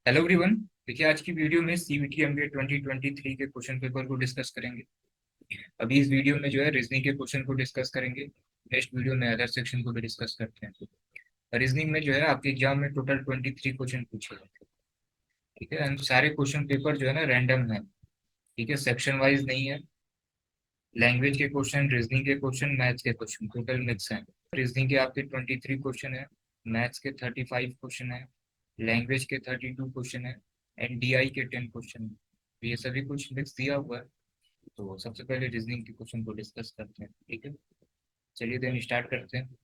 Hello everyone. देखिए, आज की वीडियो में सीबीटी एमबीए 2023 के क्वेश्चन पेपर को डिस्कस करेंगे। अभी इस वीडियो में जो है रीजनिंग के क्वेश्चन को डिस्कस करेंगे। नेक्स्ट वीडियो में अदर सेक्शन को भी डिस्कस करते हैं। रीजनिंग में जो है आपके एग्जाम में टोटल 23 क्वेश्चन पूछे जाते हैं। ठीक है, एंड सारे क्वेश्चन पेपर जो है ना रैंडम है। ठीक है, सेक्शन वाइज नहीं है। लैंग्वेज के क्वेश्चन, रीजनिंग के क्वेश्चन, मैथ्स के क्वेश्चन टोटल मिक्स हैं। रीजनिंग के आपके 23 क्वेश्चन है, मैथ्स के 35 क्वेश्चन है, लैंग्वेज के 32 क्वेश्चन है, एंड डीआई के 10 क्वेश्चन है। तो ये सभी कुछ मिक्स दिया हुआ है। तो सबसे पहले रीजनिंग के क्वेश्चन को डिस्कस करते हैं। ठीक है, चलिए देन स्टार्ट करते हैं।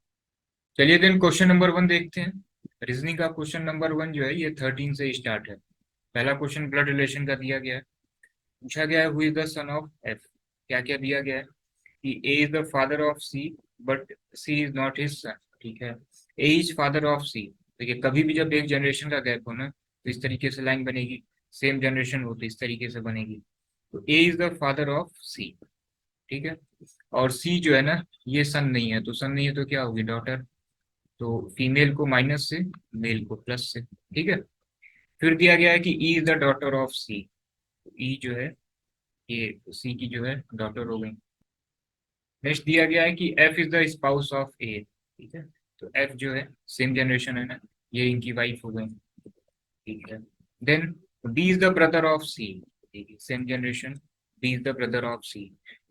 चलिए देन क्वेश्चन नंबर 1 देखते हैं। रीजनिंग का क्वेश्चन नंबर 1 जो है ये 13 से स्टार्ट है। पहला क्वेश्चन ब्लड रिलेशन का दिया गया है। पूछा गया है who is the son of F. क्या क्या दिया गया है कि A is the father of C but C is not his son. ठीक है, A is father of C. देखिए, कभी भी जब एक जनरेशन का गैप हो ना तो इस तरीके से लाइन बनेगी। सेम जनरेशन हो तो इस तरीके से बनेगी। तो ए is the father of C. ठीक है, और सी जो है ना ये सन नहीं है, तो सन नहीं है तो क्या होगी, डॉटर। तो फीमेल को माइनस से, मेल को प्लस से। ठीक है, फिर दिया गया है कि E is the daughter of C. E जो है ये सी की जो है डॉटर हो गई। नेक्स्ट दिया गया है कि F is the spouse of A. ठीक है, तो एफ जो है सेम जनरेशन है ना, ये इनकी वाइफ हो गई। ठीक है, then D is the brother of C. ठीक है, same generation, D is the brother of C.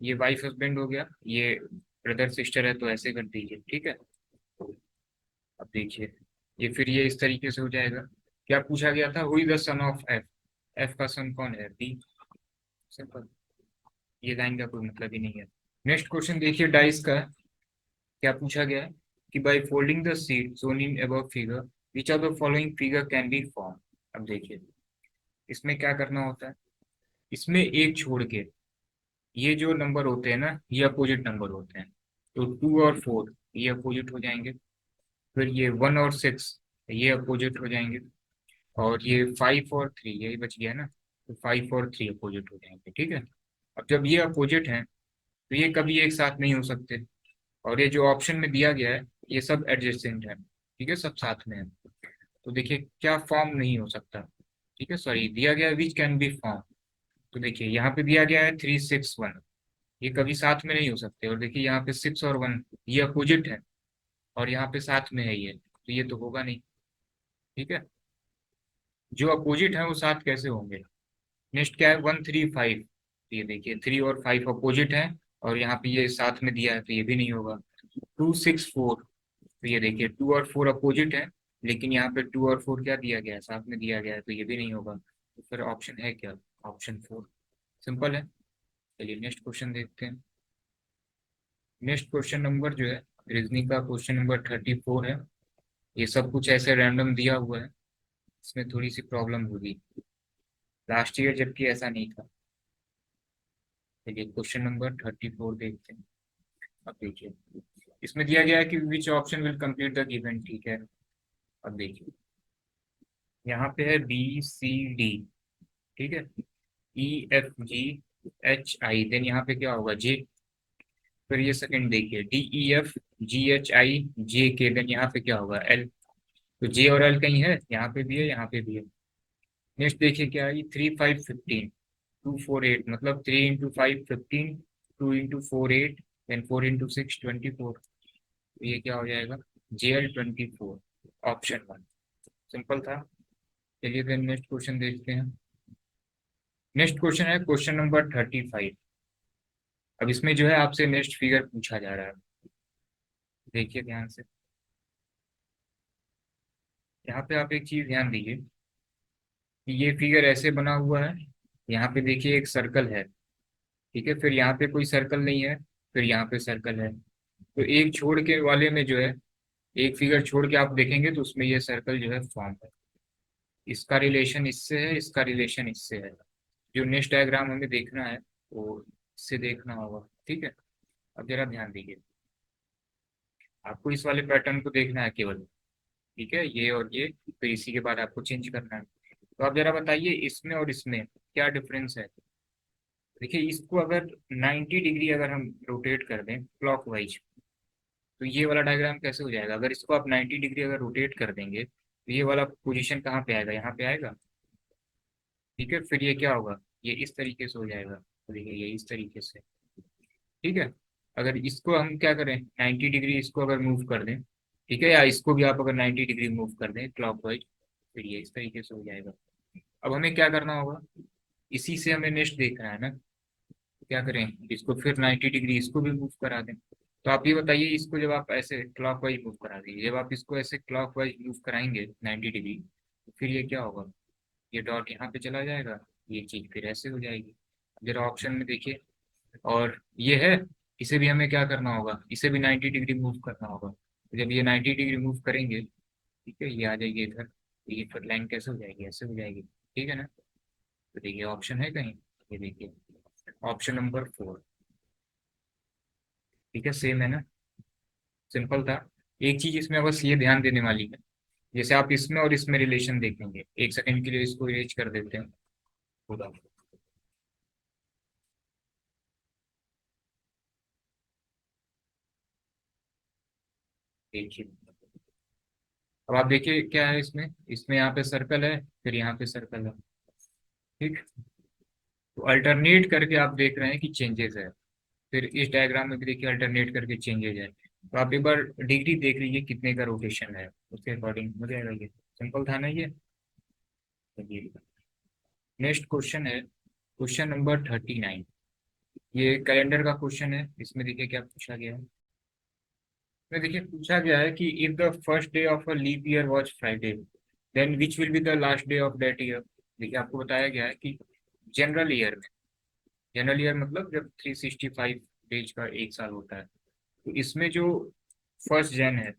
ये वाइफ हस्बैंड हो गया, ये ब्रदर सिस्टर है तो ऐसे कर दीजिए। ठीक है, अब देखिए ये फिर ये इस तरीके से हो जाएगा। क्या पूछा गया था, who is the son of F. F का सन कौन है, डी। सिंपल, ये लाइन का कोई मतलब ही नहीं है। नेक्स्ट क्वेश्चन देखिए डाइस का। क्या पूछा गया है कि by folding the seat shown in above figure which of the following figure can be formed। अब देखिए इसमें क्या करना होता है, इसमें एक छोड़ के ये जो नंबर होते हैं ना ये अपोजिट नंबर होते हैं। तो 2 और 4 ये अपोजिट हो जाएंगे। फिर ये 1 और 6 ये अपोजिट हो जाएंगे। और ये 5 और 3 यही बच गया ना, तो 5 और 3 अपोजिट हो जाएंगे। ठीक है, अब जब ये अपोजिट हैं तो ये कभी एक साथ नहीं हो सकते। और ये जो ऑप्शन में दिया गया है ये सब एडजेसेंट है। ठीक है, सब साथ में है। तो देखिए क्या फॉर्म नहीं हो सकता। ठीक है, सॉरी, दिया गया है विच कैन बी फॉर्म। तो देखिए यहाँ पे दिया गया है 3 6 1, ये कभी साथ में नहीं हो सकते। और देखिए यहाँ पे 6 और 1 ये अपोजिट है, और यहाँ पे साथ में है ये, तो ये तो होगा नहीं। ठीक है, जो अपोजिट है वो साथ कैसे होंगे। नेक्स्ट क्या है, 1 3 5। ये देखिए 3 और 5 अपोजिट है, और यहाँ पे ये साथ में दिया है तो ये भी नहीं होगा। 2 6 4, तो ये देखिए 2 और 4 अपोजिट है, लेकिन यहाँ पे 2 और 4 क्या दिया गया है, साथ में दिया गया है, तो ये भी नहीं होगा। तो फिर ऑप्शन है क्या, ऑप्शन 4। सिंपल है। चलिए नेक्स्ट क्वेश्चन देखते हैं। नेक्स्ट क्वेश्चन नंबर जो है रीजनिंग का क्वेश्चन नंबर 34 है। ये सब कुछ ऐसे रैंडम दिया हुआ है, इसमें थोड़ी सी प्रॉब्लम होगी। लास्ट ईयर जबकि ऐसा नहीं था। चलिए क्वेश्चन नंबर 34 देखते हैं। अब देखिए इसमें दिया गया है कि which option will complete the given. ठीक है, अब देखिए यहाँ पे है B C D। ठीक है, E F G H I, then यहाँ पे क्या होगा, जे। फिर ये सेकंड देखिए DEF G H I J K, then यहाँ पे क्या होगा, एल। तो जे और एल कहीं है, यहाँ पे भी है, यहाँ पे भी है। नेक्स्ट देखिए क्या है, 3 5 15, 2 4 8, मतलब 3 × 5 15, 2 × 4 8, देन 4 × 6 24। तो ये क्या हो जाएगा, JL 24, ऑप्शन 1। सिंपल था। चलिए फिर नेक्स्ट क्वेश्चन देखते हैं। नेक्स्ट क्वेश्चन है क्वेश्चन नंबर 35। अब इसमें जो है आपसे नेक्स्ट फिगर पूछा जा रहा है। देखिए ध्यान से, यहाँ पे आप एक चीज ध्यान दीजिए कि ये फिगर ऐसे बना हुआ है। यहाँ पे देखिए एक सर्कल है। ठीक है, फिर यहाँ पे कोई सर्कल नहीं है, फिर यहाँ पे सर्कल है। तो एक छोड़ के वाले में जो है, एक फिगर छोड़ के आप देखेंगे तो उसमें ये सर्कल जो है फॉर्म है। इसका रिलेशन इससे है, इसका रिलेशन इससे है। जो नेक्स्ट डायग्राम हमें देखना है वो इससे देखना होगा। ठीक है, अब जरा ध्यान दीजिए, आपको इस वाले पैटर्न को देखना है केवल। ठीक है, ये और ये, फिर इसी के बाद आपको चेंज करना है। तो आप जरा बताइए इसमें और इसमें क्या डिफरेंस है। देखिए इसको अगर 90 डिग्री अगर हम रोटेट कर दें क्लॉकवाइज, तो ये वाला डायग्राम कैसे हो जाएगा। अगर इसको आप 90 डिग्री अगर रोटेट कर देंगे तो ये वाला पोजीशन कहाँ पे आएगा, यहाँ पे आएगा। ठीक है, फिर ये क्या होगा, ये इस तरीके से हो जाएगा, तो देखिए ये इस तरीके से। ठीक है, अगर इसको हम क्या करें, 90 डिग्री इसको अगर मूव कर दें, ठीक है, या इसको भी आप अगर 90 डिग्री मूव कर दें क्लॉकवाइज, फिर ये इस तरीके से हो जाएगा। अब हमें क्या करना होगा, इसी से हमें नेक्स्ट देखना है ना, क्या करें, इसको फिर 90 डिग्री इसको भी मूव करा दें। तो आप ये बताइए, इसको जब आप ऐसे क्लॉकवाइज मूव करा दीजिए, जब आप इसको ऐसे क्लॉकवाइज मूव कराएंगे 90 डिग्री, तो फिर ये क्या होगा, ये डॉट यहाँ पे चला जाएगा, ये चीज फिर ऐसे हो जाएगी। जरा ऑप्शन में देखिए, और ये है, इसे भी हमें क्या करना होगा, इसे भी 90 डिग्री मूव करना होगा। तो जब ये 90 डिग्री मूव करेंगे, ठीक है, ये आ जाएगी इधर, तो ये फिर लाइन कैसे हो जाएगी, ऐसे हो जाएगी। ठीक है ना, तो देखिए ऑप्शन है कहीं, ये देखिए ऑप्शन नंबर 4। ठीक है, सेम है ना, सिंपल था। एक चीज इसमें बस ये ध्यान देने वाली है, जैसे आप इसमें और इसमें रिलेशन देखेंगे, एक सेकंड के लिए इसको इरेज कर देते हैं पूरा। देखिए, अब आप देखिए क्या है इसमें, इसमें यहाँ पे सर्कल है, फिर यहाँ पे सर्कल है। ठीक, तो अल्टरनेट करके आप देख रहे हैं कि चेंजेस है, फिर इस डायग्राम में भी देखिए अल्टरनेट करके चेंजेस है। तो आप एक बार डिग्री देख लीजिए कितने का रोटेशन है, उसके अकॉर्डिंग हो जाएगा। ये सिंपल था ना ये। नेक्स्ट क्वेश्चन है क्वेश्चन नंबर 39। ये कैलेंडर का क्वेश्चन है, इसमें देखिए क्या पूछा गया है। इसमें देखिए पूछा गया है कि if the first day of a leap year was Friday, then which will be the last day of that year. देखिए आपको बताया गया है कि जनरल ईयर में, जनरल ईयर मतलब जब 365 डेज का एक साल होता है, तो इसमें जो 1 जन है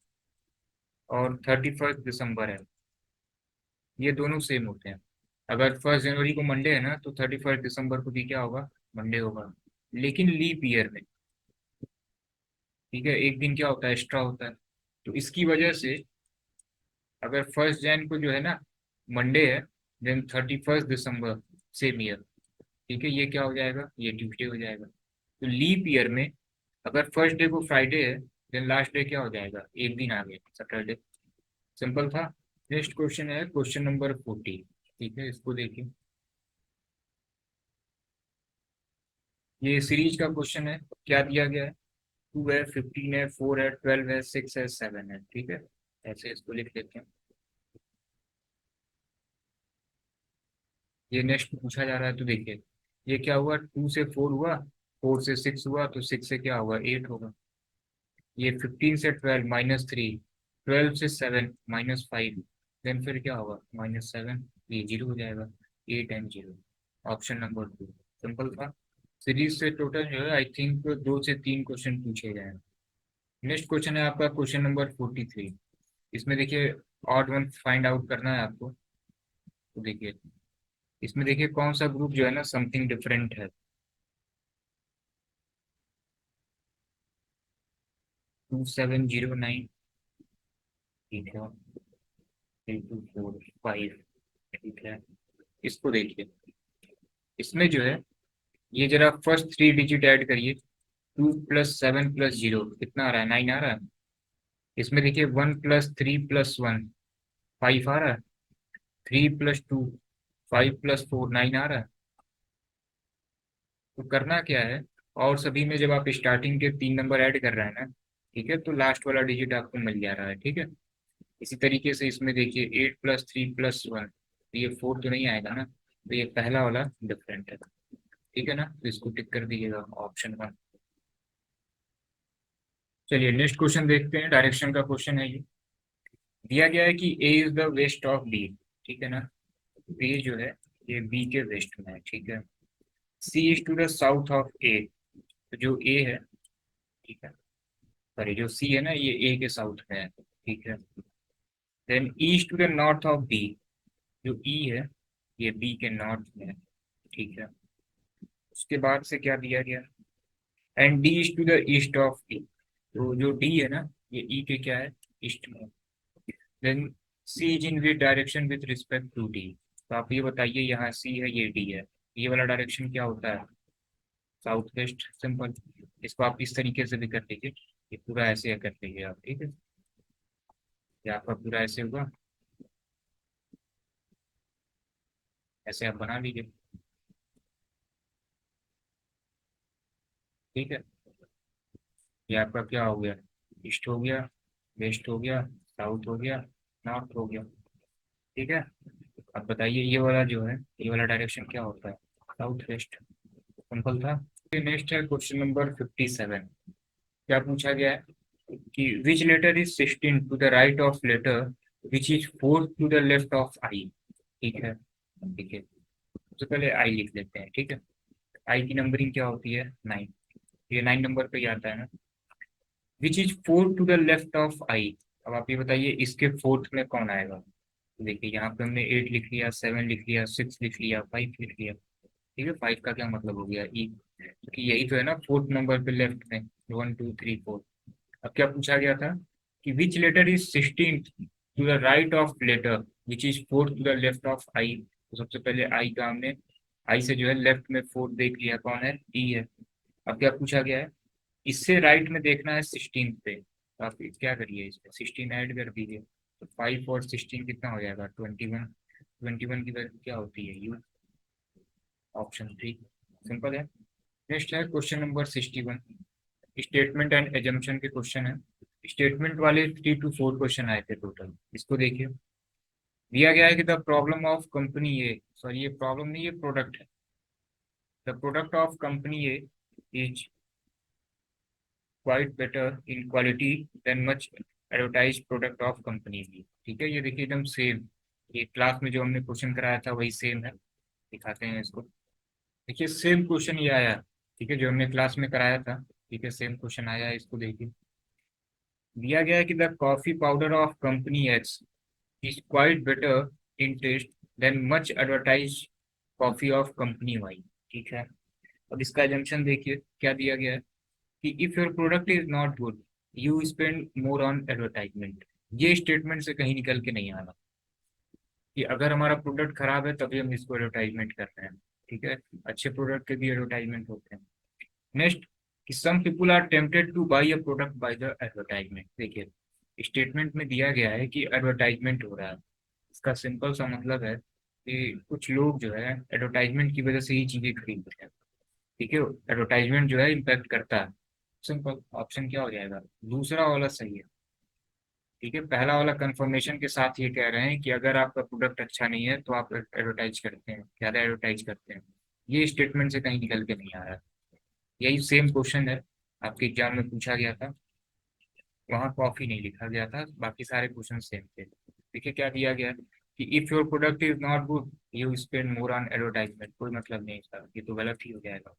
और 31 दिसंबर है, ये दोनों सेम होते हैं। अगर 1 जनवरी को मंडे है ना, तो 31 दिसंबर को भी क्या होगा, मंडे होगा। लेकिन लीप ईयर में, ठीक है, एक दिन क्या होता है, एक्स्ट्रा होता है। तो इसकी वजह से अगर 1 जन को जो है ना मंडे है, देन 31 दिसंबर सेम ईयर, ठीक है, ये क्या हो जाएगा, ये ट्यूसडे हो जाएगा। तो लीप ईयर में अगर फर्स्ट डे को फ्राइडे है, देन लास्ट डे क्या हो जाएगा, एक दिन आगे सैटरडे। सिंपल था। नेक्स्ट क्वेश्चन है क्वेश्चन नंबर 40। ठीक है, इसको देखिए, ये सीरीज का क्वेश्चन है। क्या दिया गया है, 2 है, 15 है, 4 है, 12 है, 6 है, 7 है। ठीक है, ऐसे इसको लिख लेते हैं। ये नेक्स्ट पूछा जा रहा है, तो देखिए ये क्या हुआ, 2 से 4 हुआ, 4 से 6 हुआ, तो 6 से क्या होगा, 8 होगा। ये 15 से 12 -3, 12 से 7 -5, देन फिर क्या होगा, -7, ये 0 हो जाएगा। 8 एंड 0, ऑप्शन नंबर 2। सिंपल था। सीरीज से टोटल जो है आई थिंक 2 से 3 क्वेश्चन पूछे गए हैं। नेक्स्ट क्वेश्चन है आपका क्वेश्चन नंबर 43। इसमें देखिए ऑड वन फाइंड आउट करना है आपको। तो देखिए इसमें देखिए कौन सा ग्रुप जो है ना समथिंग डिफरेंट है। 2709, ठीक है, 3245, ठीक है। इसको देखिए, इसमें जो है, ये जरा फर्स्ट 3 डिजिट ऐड करिए। 2 + 7 + 0 कितना आ रहा है, 9 आ रहा है। इसमें देखिए 1 + 3 + 1 5 आ रहा है। 3 + 2 5 + 4 9 आ रहा है। तो करना क्या है, और सभी में जब आप स्टार्टिंग के 3 नंबर ऐड कर रहे हैं ना, ठीक है, तो लास्ट वाला डिजिट आपको मिल जा रहा है। ठीक है, इसी तरीके से इसमें देखिए 8 + 3 + 1, तो ये 4 तो नहीं आएगा ना, तो ये पहला वाला डिफरेंट है। ठीक है ना, तो इसको टिक कर दीजिएगा, ऑप्शन 1। चलिए नेक्स्ट क्वेश्चन देखते हैं, डायरेक्शन का क्वेश्चन है ये। दिया गया है कि A is the west of B, ठीक है ना, ए जो है ये बी के वेस्ट में है। ठीक है, C is to the south of A, तो जो ए है, ठीक है, सॉरी जो सी है ना ये ए के साउथ में है। ठीक है, then E is to the north of B, जो ई है ये बी के नॉर्थ में है। ठीक है, उसके बाद से क्या दिया गया, and D is to the east of E, तो जो डी है ना ये ई के क्या है, ईस्ट में। Then C is in which direction with respect to D, तो आप ये बताइए, यहाँ सी है ये डी है, ये वाला डायरेक्शन क्या होता है, साउथ वेस्ट। सिंपल, इसको आप इस तरीके से भी कर लीजिए, ये पूरा ऐसे कर लीजिए आप। ठीक है, ये आपका पूरा ऐसे होगा। ऐसे आप बना लीजिए। ठीक है, ये आपका क्या हो गया, ईस्ट हो गया, वेस्ट हो गया, साउथ हो गया, नॉर्थ हो गया। ठीक है, अब बताइए ये वाला जो है, ये वाला डायरेक्शन क्या होता है, साउथ वेस्ट। सिंपल था। नेक्स्ट है क्वेश्चन नंबर 57। क्या पूछा गया है कि which letter is 16 to the right of letter which is 4 to the left of I. ठीक है, ठीक है, सबसे पहले आई लिख लेते हैं। ठीक है, आई की नंबरिंग क्या होती है, 9। ये 9 नंबर पे ही आता है ना। Which is 4 to the left of I. अब आप ये बताइए इसके फोर्थ में कौन आएगा। तो देखिए यहाँ पे हमने 8 लिख लिया, 7 लिख लिया, 6 लिख लिया, 5 लिख लिया। ठीक है, 5 का क्या मतलब हो गया, ई, क्योंकि यही तो है ना फोर्थ नंबर पे लेफ्ट में, 1 2 3 4। अब क्या पूछा गया था कि which letter is 16 to the right of letter which is 4 to the left of I. तो सबसे पहले आई का हमने, आई से जो है लेफ्ट में 4 देख लिया, कौन है, ई है। अब क्या पूछा गया है, इससे राइट में देखना है 16 पे, तो आप क्या करिए, इसमें 16 ऐड कर दीजिए। तो 5 और 16 कितना हो जाएगा, 21। 21 की वैल्यू क्या होती है, यू, ऑप्शन 3। सिंपल है। नेक्स्ट है question number 61। Statement and assumption के क्वेश्चन है। स्टेटमेंट वाले 3 to 4 क्वेश्चन आए थे टोटल। इसको देखिए, दिया गया है कि the problem of company A, sorry ये प्रॉब्लम नहीं, ये प्रोडक्ट है। The product of company A is quite better in quality than much advertise product of company B. ठीक है, ये देखिए एकदम सेम, ये क्लास में जो हमने क्वेश्चन कराया था वही सेम है। दिखाते हैं इसको। देखिए सेम क्वेश्चन ये आया। ठीक है, जो हमने क्लास में कराया था। ठीक है, सेम क्वेश्चन आया है, इसको देखिए। दिया गया है कि the coffee powder of company X is quite better in taste than much advertise coffee of company Y. ठीक है, अब इसका एजम्पशन देखिए क्या दिया गया है कि if your product is not good you spend more on advertisement. ये स्टेटमेंट से कहीं निकल के नहीं आना कि अगर हमारा प्रोडक्ट खराब है तभी हम इसको एडवर्टाइजमेंट कर रहे हैं। ठीक है, अच्छे प्रोडक्ट के भी एडवर्टाइजमेंट होते हैं। नेक्स्ट, कि some people are tempted to buy a product by the advertisement. देखिए स्टेटमेंट में दिया गया है कि एडवर्टाइजमेंट हो रहा है। इसका सिंपल सा मतलब है कि कुछ लोग जो है एडवर्टाइजमेंट की वजह से ही चीजें खरीदते हैं। ठीक है, एडवर्टाइजमेंट जो है इम्पैक्ट करता है। सिंपल, ऑप्शन क्या हो जाएगा, दूसरा वाला सही है। ठीक है, पहला वाला कंफर्मेशन के साथ ये कह रहे हैं कि अगर आपका प्रोडक्ट अच्छा नहीं है तो आप एडवर्टाइज करते हैं, ज्यादा एडवर्टाइज करते हैं। ये स्टेटमेंट से कहीं निकल के नहीं आ रहा है। यही सेम क्वेश्चन है, आपके एग्जाम में पूछा गया था। वहाँ कॉफी नहीं लिखा गया था, बाकी सारे क्वेश्चन सेम थे। देखिए क्या दिया गया है कि if your product is not good you spend more on advertisement. कोई मतलब नहीं इसका, ये तो गलत ही हो जाएगा।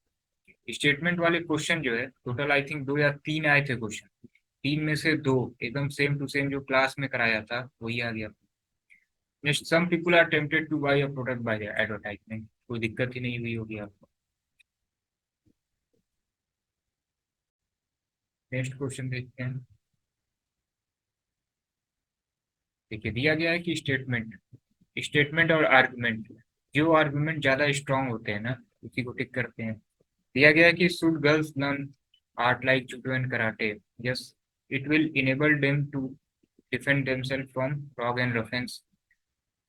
स्टेटमेंट वाले क्वेश्चन जो है टोटल आई थिंक 2 या 3 आए थे क्वेश्चन। 3 में से 2 एकदम सेम टू सेम जो क्लास में कराया था वही आ गया। Next, some people are tempted to buy a product by advertisement. कोई दिक्कत ही नहीं हुई होगी आपको। नेक्स्ट क्वेश्चन देखते हैं। देखिए दिया गया है कि स्टेटमेंट, स्टेटमेंट और आर्गुमेंट, जो आर्गुमेंट ज्यादा स्ट्रांग होते हैं ना उसी को टिक करते हैं। दिया गया है कि should girls learn art like judo and karate, yes it will enable them to defend themself from rogue and ruffians.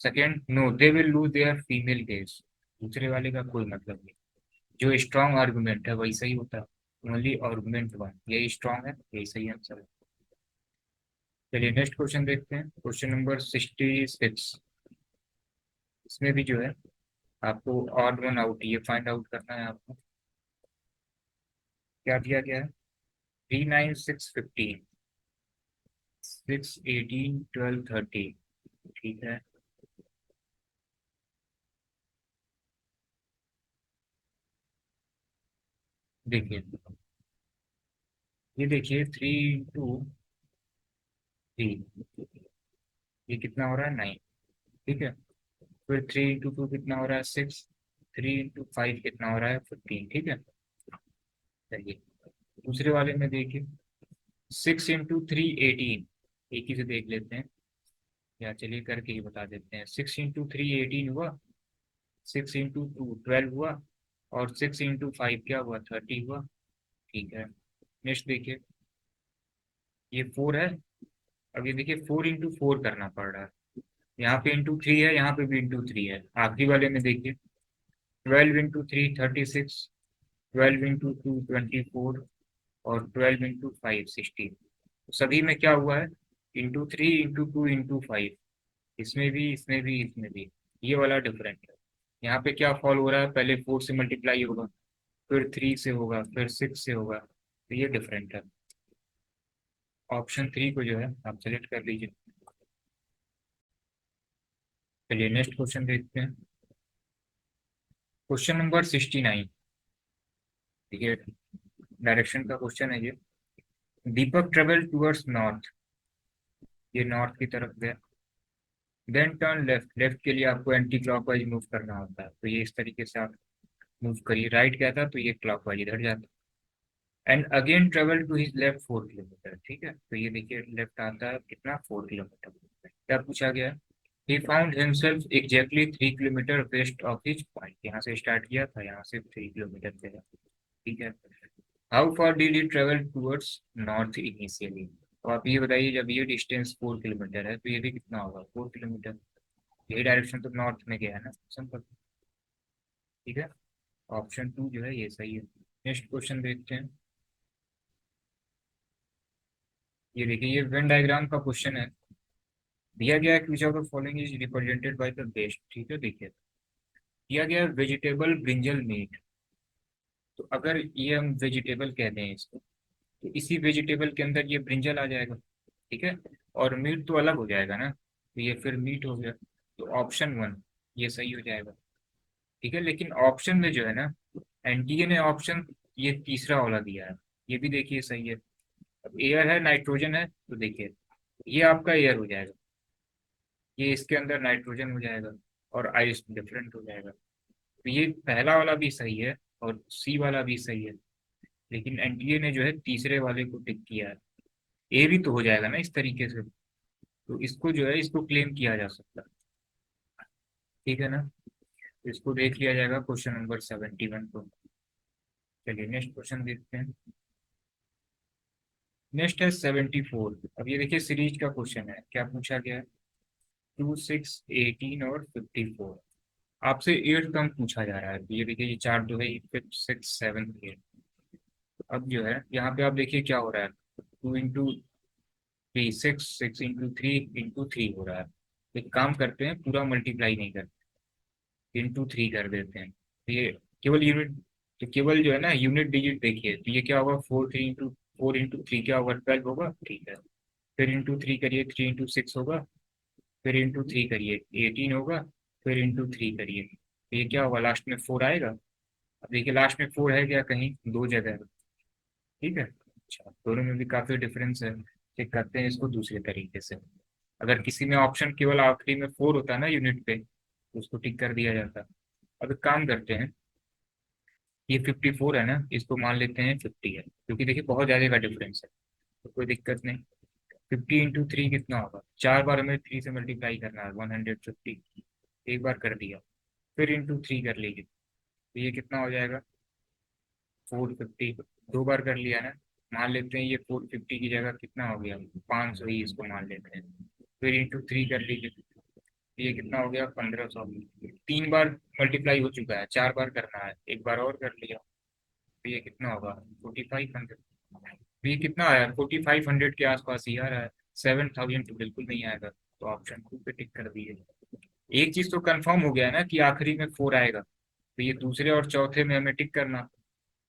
Second, no they will lose their female gaze. दूसरे वाले का कोई मतलब नहीं, जो स्ट्रांग आर्गुमेंट है वही सही होता है। ओनली आर्गुमेंट वन, यही स्ट्रांग है, यही सही आंसर है। चलिए नेक्स्ट क्वेश्चन देखते हैं, क्वेश्चन नंबर 66। इसमें भी जो है आपको ऑड वन आउट ये फाइंड आउट करना है आपको। क्या दिया गया है, 3 9 6 15, 6 18 12 30। ठीक है, देखिए ये देखिए 3 into 3, ये कितना हो रहा है, 9। ठीक है, फिर 3 into 2 कितना हो रहा है, 6। 3 into 5 कितना हो रहा है, 15। ठीक है, चलिए दूसरे वाले में देखिए 6 into 3 18। एक ही से देख लेते हैं, या चलिए करके ही बता देते हैं। 6 into 3 18 हुआ, 6 into 2 12 हुआ, और 6 into 5 क्या हुआ, 30 हुआ। ठीक है, नेक्स्ट देखिए ये 4 है। अब ये देखिए 4 into 4 करना पड़ रहा है। यहाँ पे इंटू थ्री है, यहाँ पे भी इंटू थ्री है। आखिरी वाले में देखिए, 12 इंटू 3 36, 12 इंटू 2 24, और 12 इंटू 5 16। तो सभी में क्या हुआ है, इंटू 3 इंटू 2 इंटू 5। इसमें भी, इसमें भी, इसमें भी। ये वाला डिफरेंट है। यहाँ पे क्या फॉल हो रहा है, पहले 4 से मल्टीप्लाई होगा, फिर 3 से होगा, फिर 6 से होगा, तो ये डिफरेंट है। ऑप्शन 3 को जो है आप सेलेक्ट कर लीजिए। चलिए नेक्स्ट क्वेश्चन देखते हैं। Question number 69। ठीक है, डायरेक्शन का क्वेश्चन है ये। दीपक ट्रेवल टूवर्ड्स नॉर्थ, ये नॉर्थ की तरफ गया। देन टर्न लेफ्ट, लेफ्ट के लिए आपको एंटी क्लॉकवाइज मूव करना होता है, तो ये इस तरीके से आप मूव करिए। राइट क्या था, तो ये क्लॉकवाइज इधर जाता है। And again travel to his left 4 kilometre. ठीक है, तो ये देखिए लेफ्ट आता है कितना, 4 किलोमीटर। क्या पूछा गया है, he found himself exactly 3 kilometre west of his point. यहाँ से स्टार्ट किया था, यहाँ से 3 किलोमीटर पे है। ठीक है, how far did he travel towards north initially. तो आप ये बताइए, जब ये डिस्टेंस 4 किलोमीटर है, तो ये भी कितना होगा, 4 किलोमीटर। यही डायरेक्शन तो नॉर्थ में गया है ना, सिंपल। ठीक है, ऑप्शन 2 जो है ये सही है। नेक्स्ट क्वेश्चन देखते हैं। ये देखिए, ये वेन डायग्राम का क्वेश्चन है। दिया गया है कि which of the following is represented by the best. ठीक है, देखिए दिया गया है वेजिटेबल ब्रिंजल मीट। तो अगर ये हम वेजिटेबल कहते हैं इसको, तो इसी वेजिटेबल के अंदर ये ब्रिंजल आ जाएगा। ठीक है, और मीट तो अलग हो जाएगा ना, तो ये फिर मीट हो गया। तो ऑप्शन 1 ये सही हो जाएगा। ठीक है, लेकिन ऑप्शन में जो है ना, एनटीए ने ऑप्शन ये तीसरा वाला दिया है, ये भी देखिए सही है। अब एयर है, नाइट्रोजन है, तो देखिए ये आपका एयर हो जाएगा, ये इसके अंदर नाइट्रोजन हो जाएगा, और आइस डिफरेंट हो जाएगा। तो ये पहला वाला भी सही है, और सी वाला भी सही है, लेकिन एनटीए ने जो है तीसरे वाले को टिक किया है। ए भी तो हो जाएगा ना इस तरीके से, तो इसको जो है इसको क्लेम किया जा सकता है। ठीक है ना, तो इसको देख लिया जाएगा क्वेश्चन नंबर 71 को। चलिए नेक्स्ट क्वेश्चन देखते हैं। नेक्स्ट है 74। अब ये देखिए सीरीज का क्वेश्चन है, क्या पूछा गया है, 2 6 18 और 54। आपसे 8 कम पूछा जा रहा है, तो ये देखिए ये चार जो है, 5 6 7 8। अब जो है यहाँ पे आप देखिए क्या हो रहा है, 2 इंटू 3 6, 6 इंटू 3 इंटू 3 हो रहा है। एक काम करते हैं, पूरा मल्टीप्लाई नहीं करते, इंटू 3 कर देते हैं, तो ये केवल यूनिट, तो केवल जो है ना यूनिट डिजिट देखिए, तो ये क्या होगा, 4 इंटू 3 क्या होगा, 12 होगा। ठीक है, फिर इंटू 3 करिए, 3 इंटू 6 होगा, फिर इंटू 3 करिए, 18 होगा, फिर इंटू 3 करिए, तो ये क्या होगा, लास्ट में 4 आएगा। अब देखिए लास्ट में 4 है क्या, कहीं दो जगह है। ठीक है, अच्छा दोनों में भी काफी डिफरेंस है। चेक करते हैं इसको दूसरे तरीके से। अगर किसी में ऑप्शन केवल आखिरी में 4 होता है ना यूनिट पे, तो उसको टिक कर दिया जाता। अब एक काम करते हैं, ये 54 है ना, इसको मान लेते हैं 50 है, क्योंकि देखिए बहुत ज्यादा का डिफरेंस है, तो कोई दिक्कत नहीं। 50 इंटू 3 कितना होगा, 4 बार हमें 3 से मल्टीप्लाई करना है, 150। एक बार कर दिया, फिर इंटू 3 कर लीजिए, तो ये कितना हो जाएगा, 450। 2 बार कर लिया ना, मान लेते हैं ये 450 की जगह कितना हो गया, 500 ही इसको मान लेते हैं। फिर इंटू 3 कर लीजिए, तो ये कितना हो गया, 1500। 3 बार मल्टीप्लाई हो चुका है, 4 बार करना है, एक बार और कर लिया, तो ये कितना होगा, 4500। तो ये कितना आया, 4500 के आसपास ही आ रहा है। 7000 तो बिल्कुल नहीं आएगा, तो ऑप्शन 2 पे टिक कर दिए। एक चीज तो कंफर्म हो गया ना कि आखिरी में 4 आएगा, तो ये दूसरे और चौथे में हमें टिक करना।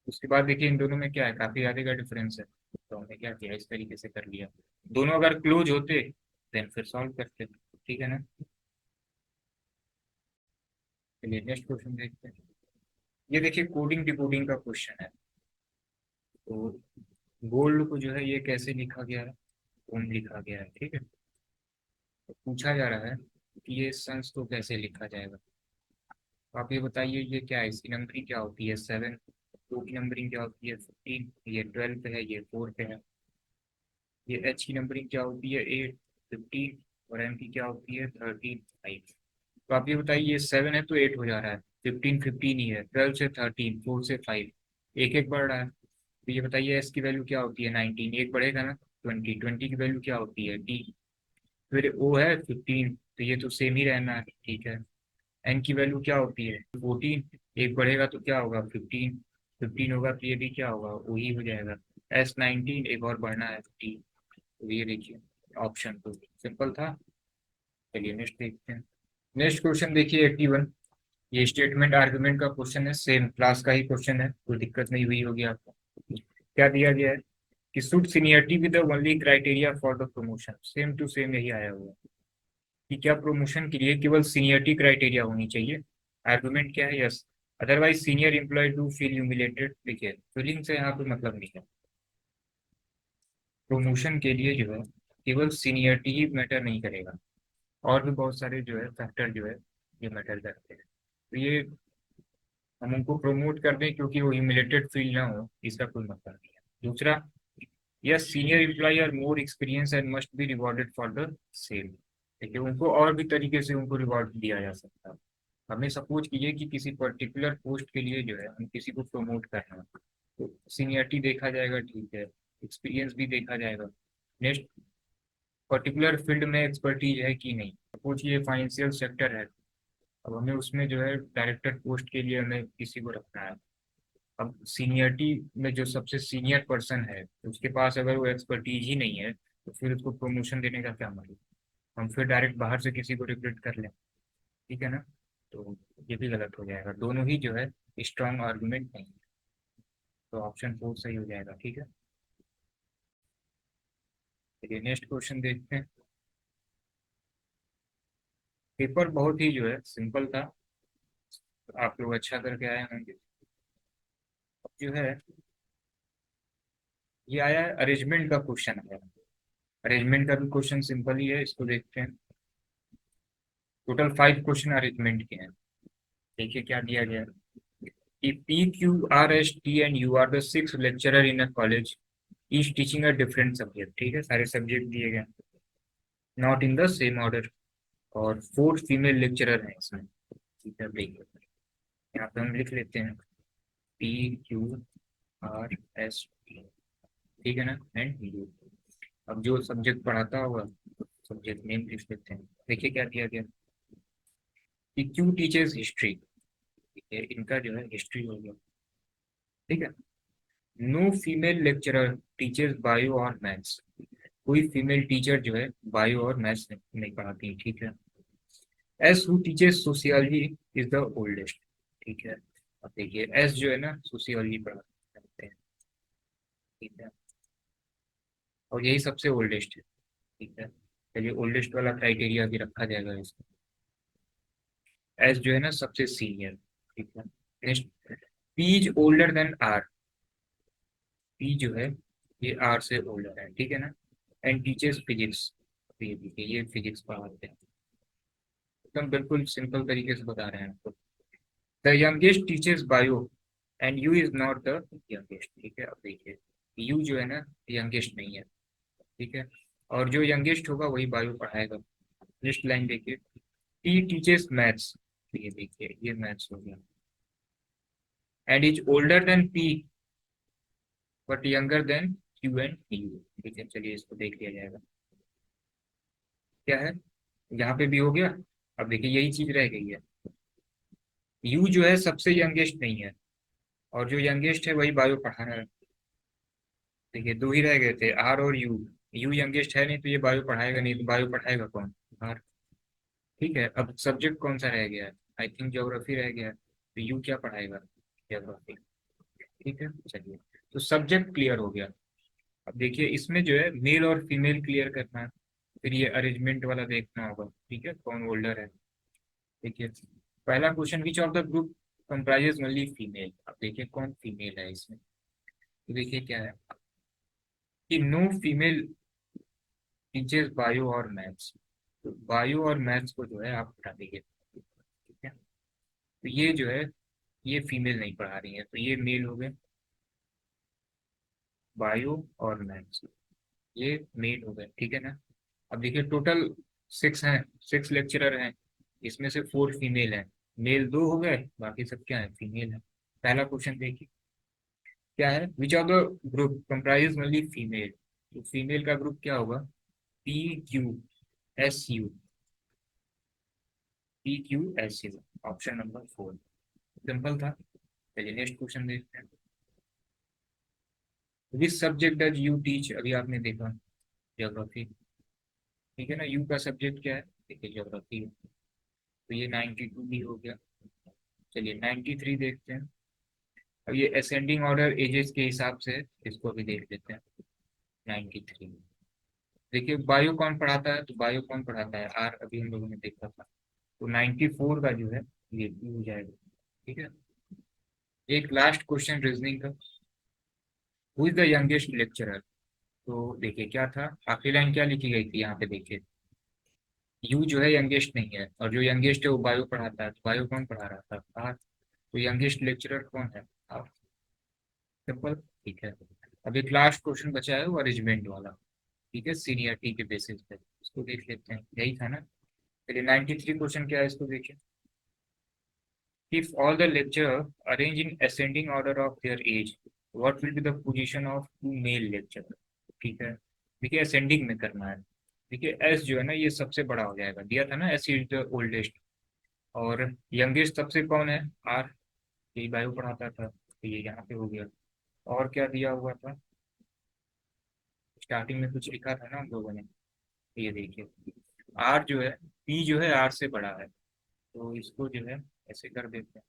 उसके बाद देखिए इन दोनों में क्या है, काफी ज्यादा का डिफरेंस है, तो हमने क्या किया, इस तरीके से कर लिया। दोनों अगर क्लोज होते, देन फिर सॉल्व करते। ठीक है ना, चलिए नेक्स्ट क्वेश्चन देखते हैं। ये देखिए कोडिंग डिकोडिंग का क्वेश्चन है। तो गोल्ड को जो है ये कैसे लिखा गया है, ओम लिखा गया है। ठीक है, तो पूछा जा रहा है कि ये सन्स को कैसे लिखा जाएगा। तो आप ये बताइए, ये क्या है, इसकी नंबरिंग क्या होती है, 7। टू की नंबरिंग क्या होती है, 15। ये 12 पे है, ये 4 पे है। ये एच की नंबरिंग क्या होती है, 8, 15। और एम की क्या होती है, 13, 5। तो आप ये बताइए, ये 7 है तो 8 हो जा रहा है, 15 15 ही है, 12 से 13, 4 से 5, एक एक बढ़ रहा है। तो ये बताइए एस की वैल्यू क्या होती है, 19, एक बढ़ेगा ना, 20, 20 की वैल्यू क्या होती है, डी। फिर ओ है 15, तो ये तो सेम ही रहना है, ठीक है। एन की वैल्यू क्या होती है 14, एक बढ़ेगा तो क्या होगा 15, 15 होगा तो ये भी क्या होगा वही हो जाएगा। एस 19, एक और बढ़ना है 15, तो ये देखिए ऑप्शन तो सिंपल था। चलिए नेक्स्ट देखते हैं। नेक्स्ट क्वेश्चन देखिए 81। ये स्टेटमेंट आर्गुमेंट का क्वेश्चन है, सेम क्लास का ही क्वेश्चन है, कोई दिक्कत नहीं हुई होगी आपको। क्या दिया गया है कि should seniority with the only criteria for the promotion, same to same यही आया हुआ है कि क्या प्रमोशन के लिए केवल सीनियरिटी क्राइटेरिया होनी चाहिए। आर्गुमेंट क्या है, yes, otherwise senior employ do feel humiliated. देखिए फीलिंग से यहाँ पे मतलब नहीं है। प्रमोशन के लिए जो है केवल सीनियरिटी ही मैटर नहीं करेगा, और भी बहुत सारे जो है फैक्टर जो है ये मैटर करते हैं। तो ये हम उनको प्रमोट कर दें क्योंकि वो ह्यूमिलेटेड फील ना हो, इसका कोई मतलब नहीं है। दूसरा, yes senior employ are more experience and must be rewarded for the same. देखिए उनको और भी तरीके से उनको रिवॉर्ड दिया जा सकता है। हमें सपोज कीजिए कि किसी पर्टिकुलर पोस्ट के लिए जो है हम किसी को प्रमोट करना है, तो सीनियरिटी देखा जाएगा, ठीक है, एक्सपीरियंस भी देखा जाएगा, नेक्स्ट पर्टिकुलर फील्ड में एक्सपर्टीज है कि नहीं। सपोज ये फाइनेंशियल सेक्टर है, अब हमें उसमें जो है डायरेक्टर पोस्ट के लिए हमें किसी को रखना है। अब सीनियरिटी में जो सबसे सीनियर पर्सन है उसके पास अगर वो एक्सपर्टीज ही नहीं है तो फिर उसको प्रमोशन देने का क्या मतलब। हम फिर डायरेक्ट बाहर से किसी को रिक्रूट कर लें, ठीक है ना। तो ये भी गलत हो जाएगा, दोनों ही जो है स्ट्रॉन्ग आर्गुमेंट नहीं है। तो ऑप्शन 4 सही हो जाएगा, ठीक है। चलिए नेक्स्ट क्वेश्चन देखते हैं। पेपर बहुत ही जो है सिंपल था, तो आप लोग अच्छा करके आए होंगे। अब जो है ये आया है अरेंजमेंट का क्वेश्चन आया है। अरेंजमेंट का भी क्वेश्चन सिंपल ही है, इसको देखते हैं। टोटल 5 क्वेश्चन अरेंजमेंट के हैं। देखिए क्या दिया गया है कि P Q R S T and U are the 6 lecturer in a college, each teaching a different subject, ठीक है, सारे सब्जेक्ट दिए गए, not in the same order, और 4 फीमेल लेक्चरर हैं इसमें, ठीक है। देखिए यहाँ पे हम लिख लेते हैं P Q R S T, ठीक है ना, एंड यू। अब जो सब्जेक्ट पढ़ाता होगा सब्जेक्ट नेम लिख लेते हैं। देखिए क्या दिया गया कि क्यू टीचर्स हिस्ट्री, ठीक है, इनका जो है हिस्ट्री हो गया, ठीक है। No female lecturer teachers bio और मैथ्स, कोई फीमेल टीचर जो है बायो और मैथ्स नहीं पढ़ाती, ठीक है। S who teachers sociology is the oldest, ठीक है। अब देखिए एस जो है ना सोशियोलॉजी पढ़ाते हैं, ठीक है, और यही सबसे ओल्डेस्ट है, ठीक है। चलिए ओल्डेस्ट वाला क्राइटेरिया भी रखा जाएगा इसको। एस जो है ना सबसे सीनियर, ठीक है। Next, P is older than R, P जो है ये आर से ओल्डर है, ठीक है ना। एंड टीचर्स फिजिक्स, ये देखिए ये फिजिक्स पढ़ाते हैं, एकदम बिल्कुल सिंपल तरीके से बता रहे हैं आपको। The youngest teachers bio and you is not the youngest, ठीक है। अब देखिए यू जो है ना यंगेस्ट नहीं है, ठीक है, और जो यंगेस्ट होगा वही बायो पढ़ाएगा। नेक्स्ट लाइन देखिए, टी टीचर्स मैथ्स, ये देखिए ये मैथ्स हो गया, and is older then P but younger than Q and you, ठीक है। चलिए इसको देख लिया जाएगा क्या है, यहाँ पे भी हो गया। अब देखिए यही चीज रह गई है, यू जो है सबसे यंगेस्ट नहीं है, और जो यंगेस्ट है वही बायो पढ़ा रहा है। देखिए दो ही रह गए थे आर और यू, यू यंगेस्ट है नहीं तो ये बायो पढ़ाएगा नहीं, तो बायो पढ़ाएगा कौन, आर, ठीक है। अब सब्जेक्ट कौन सा रह गया है, आई थिंक ज्योग्राफी रह गया है, तो यू क्या पढ़ाएगा, ज्योग्राफी, ठीक है। चलिए तो सब्जेक्ट क्लियर हो गया। अब देखिए इसमें जो है मेल और फीमेल क्लियर करना है, फिर ये अरेंजमेंट वाला देखना होगा, ठीक है, कौन ओल्डर है। देखिए पहला question, which of the group comprises only female. अब देखिए कौन फीमेल है इसमें, तो देखिए क्या है कि नो फीमेल टीचर्स बायो और मैथ्स, तो बायो और मैथ्स को जो है आप हटा दीजिए, ठीक है। तो ये जो है ये फीमेल नहीं पढ़ा रही है, तो ये मेल हो गए, बायो और मैथ्स, ये मेल हो गए, ठीक है ना। अब देखिए टोटल 6 हैं, 6 लेक्चरर हैं, इसमें से 4 फीमेल हैं, मेल 2 हो गए, बाकी सब क्या है फीमेल है। पहला क्वेश्चन देखिए क्या है, विच of the group comprise only female, तो फीमेल का ग्रुप क्या होगा, P Q S U, PQSU, option number 4। Simple था। चलिए नेक्स्ट क्वेश्चन देखते हैं। Which subject does you teach, अभी आपने देखा ज्योग्राफी, ठीक है ना। यू का सब्जेक्ट क्या है, देखिए ज्योग्राफी है। तो ये 92 भी हो गया। चलिए 93 देखते हैं। अब ये असेंडिंग ऑर्डर एजेस के हिसाब से इसको भी देख लेते हैं। 93 देखिए बायो कौन पढ़ाता है, तो बायो कौन पढ़ाता है, आर, अभी हम लोगों ने देखा था। तो 94 का जो है ये भी हो जाएगा। ठीक है। एक लास्ट क्वेश्चन रीजनिंग का। Who is the youngest lecturer. तो देखिए क्या था, आखिरी लाइन क्या लिखी गई थी यहाँ पे देखिए, यू जो है यंगेस्ट नहीं है, और जो यंगेस्ट है वो बायो पढ़ाता है। तो बायो कौन पढ़ा रहा था, आर। तो यंगेस्ट लेक्चरर कौन है, आर। सिंपल। ठीक है। अब एक लास्ट क्वेश्चन बचा है वो अरेंजमेंट वाला। ठीक है, सीनियरिटी के बेसिस पे इसको देख लेते हैं, यही था ना। चलिए 93 क्वेश्चन क्या है इसको देखिए। If all the lecturer arrange in ascending order of their age, what will be the position of two male lecturer। ठीक है। देखिए असेंडिंग में करना है। देखिए एस जो है ना ये सबसे बड़ा हो जाएगा, दिया था ना, एस इज द ओल्डेस्ट। और यंगेस्ट सबसे कौन है, आर। यही बायो पढ़ाता था, तो ये यहाँ पे हो गया। और क्या दिया हुआ था, स्टार्टिंग में कुछ लिखा था ना हम लोगों ने, ये देखिए आर जो है, पी जो है आर से बड़ा है। तो इसको जो है ऐसे कर देते हैं।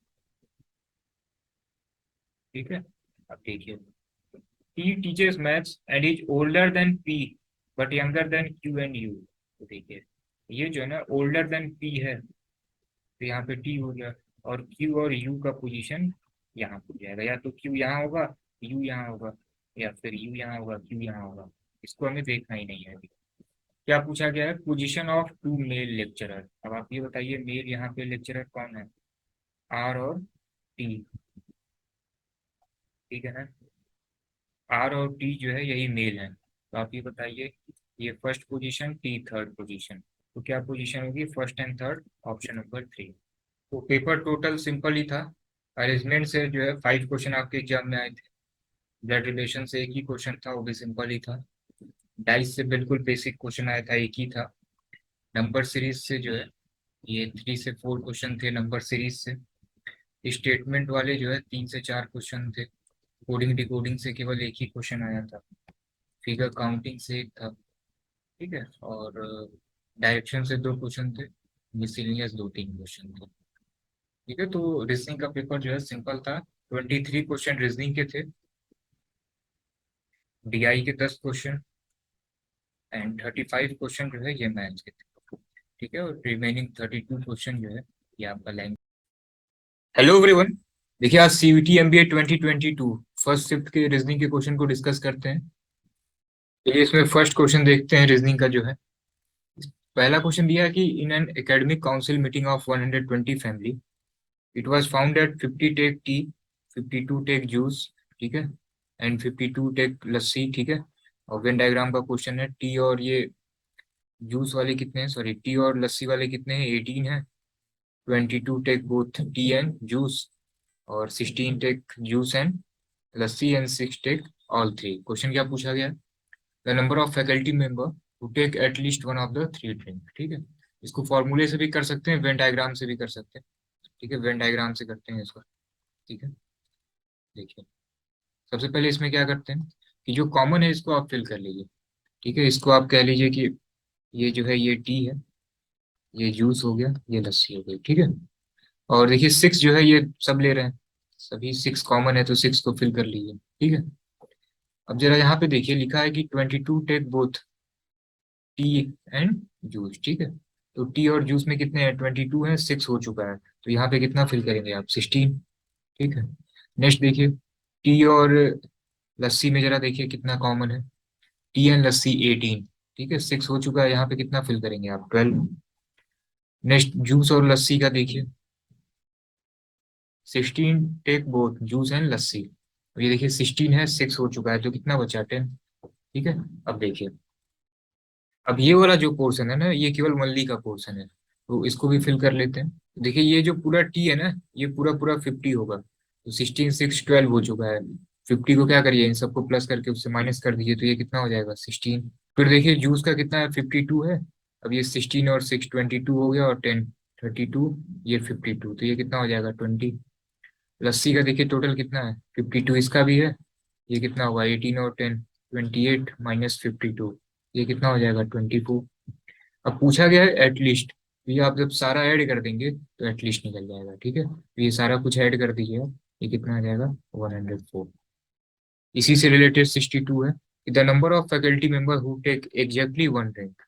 ठीक है। अब देखिए P teaches maths and is older than P but younger than Q and U। तो देखिए ये जो है ना older than P है, तो यहाँ पे T हो गया। और Q और U का पोजीशन यहाँ हो जाएगा, या तो Q यहाँ होगा, U यहाँ होगा, या फिर U यहाँ होगा, Q यहाँ होगा। इसको हमें देखना ही नहीं है अभी। क्या पूछा गया है, position of two male lecturer. अब आप ये बताइए मेल यहाँ पे लेक्चरर कौन है, आर और टी। ठीक है ना, आर और टी जो है यही मेल है। तो आप ये बताइए, ये first position, T third position, तो क्या पोजीशन होगी, first and third, option number 3। तो पेपर टोटल सिंपल ही था। अरेंजमेंट से जो है 5 क्वेश्चन आपके एग्जाम में आए थे। ब्लड रिलेशन से एक ही क्वेश्चन था, वो भी सिंपल ही था। डाइस से बिल्कुल बेसिक क्वेश्चन आया था, एक ही था। नंबर सीरीज से जो है ये 3 से 4 क्वेश्चन थे नंबर सीरीज से। स्टेटमेंट वाले जो है 3 से 4 क्वेश्चन थे। कोडिंग डिकोडिंग से केवल एक ही क्वेश्चन आया था। फिगर काउंटिंग से एक था। ठीक है। और डायरेक्शन से 2 क्वेश्चन थे। मिसलिनियस 2-3 क्वेश्चन थे। ठीक है। तो रीजनिंग का पेपर जो है सिंपल था। 23 क्वेश्चन रीजनिंग के थे, डीआई के 10 क्वेश्चन, एंड 35 क्वेश्चन जो है ये मैथ्स के थे। ठीक है। और रिमेनिंग 32 क्वेश्चन जो है ये आपका लैंग्वेज। Hello everyone. देखिए आज सीयूटी एमबीए 2022 फर्स्ट शिफ्ट के रीजनिंग के क्वेश्चन को डिस्कस करते हैं। चलिए इसमें फर्स्ट क्वेश्चन देखते हैं रीजनिंग का जो है। पहला क्वेश्चन दिया है कि in an academic council meeting of 120 family it was found that 50 take tea, 52 take juice, ठीक है, एंड 52 टेक लस्सी। ठीक है। और वेन डायग्राम का क्वेश्चन है, टी और ये जूस वाले कितने हैं, सॉरी टी और लस्सी वाले कितने हैं, 18 है। 22 take both tea and juice, और 16 take juice and lassi, and 6 take all three. Question क्या पूछा गया, the number of faculty member who take at least one of the three drink। ठीक है। इसको फॉर्मूले से भी कर सकते हैं, वेन डायग्राम से भी कर सकते हैं। ठीक है, वेन डायग्राम से करते हैं इसको। ठीक है। देखिए सबसे पहले इसमें क्या करते हैं कि जो कॉमन है इसको आप फिल कर लीजिए। ठीक है। इसको आप कह लीजिए कि ये जो है ये टी है, ये जूस हो गया, ये लस्सी हो गई। ठीक है। और देखिए 6 जो है ये सब ले रहे हैं, सभी 6 कॉमन है, तो 6 को फिल कर लीजिए। ठीक है। अब जरा यहाँ पे देखिए लिखा है कि 22 take both tea and juice. ठीक है। तो टी और जूस में कितने हैं, 22 है, 6 हो चुका है, तो यहाँ पे कितना फिल करेंगे आप, 16। ठीक है। नेक्स्ट देखिए, टी और लस्सी में जरा देखिए कितना कॉमन है, टी एंड लस्सी 18। ठीक है, 6 हो चुका है, यहाँ पे कितना फिल करेंगे आप, 12। नेक्स्ट जूस और लस्सी का देखिए, 16 टेक बोथ जूस एंड लस्सी। अब ये देखिए 16 है, 6 हो चुका है, तो कितना बचा, 10। ठीक है। अब देखिए, अब ये वाला जो पोर्शन है ना ये केवल मल्ली का पोर्शन है, तो इसको भी फिल कर लेते हैं। देखिए ये जो पूरा टी है ना ये पूरा पूरा 50 होगा, तो 16 6 12 हो चुका है। 50 को क्या करिए, इन सबको प्लस करके उससे माइनस कर दीजिए, तो ये कितना हो जाएगा, 16। फिर देखिए जूस का कितना है, 52 है। अब ये 16 और 6 22 हो गया, और 10 32, ये 52, तो ये कितना हो जाएगा 20। लस्सी का देखिए टोटल कितना है 52, इसका भी है। ये कितना हुआ 18 और 10, 28 माइनस 52, ये कितना हो जाएगा 24। अब पूछा गया है एटलीस्ट, तो ये आप जब सारा ऐड कर देंगे तो एटलीस्ट निकल जाएगा, ठीक है। तो ये सारा कुछ ऐड कर दीजिए आप, ये कितना आ जाएगा 104। इसी से रिलेटेड 62 है कि the number of faculty member who take exactly one drink.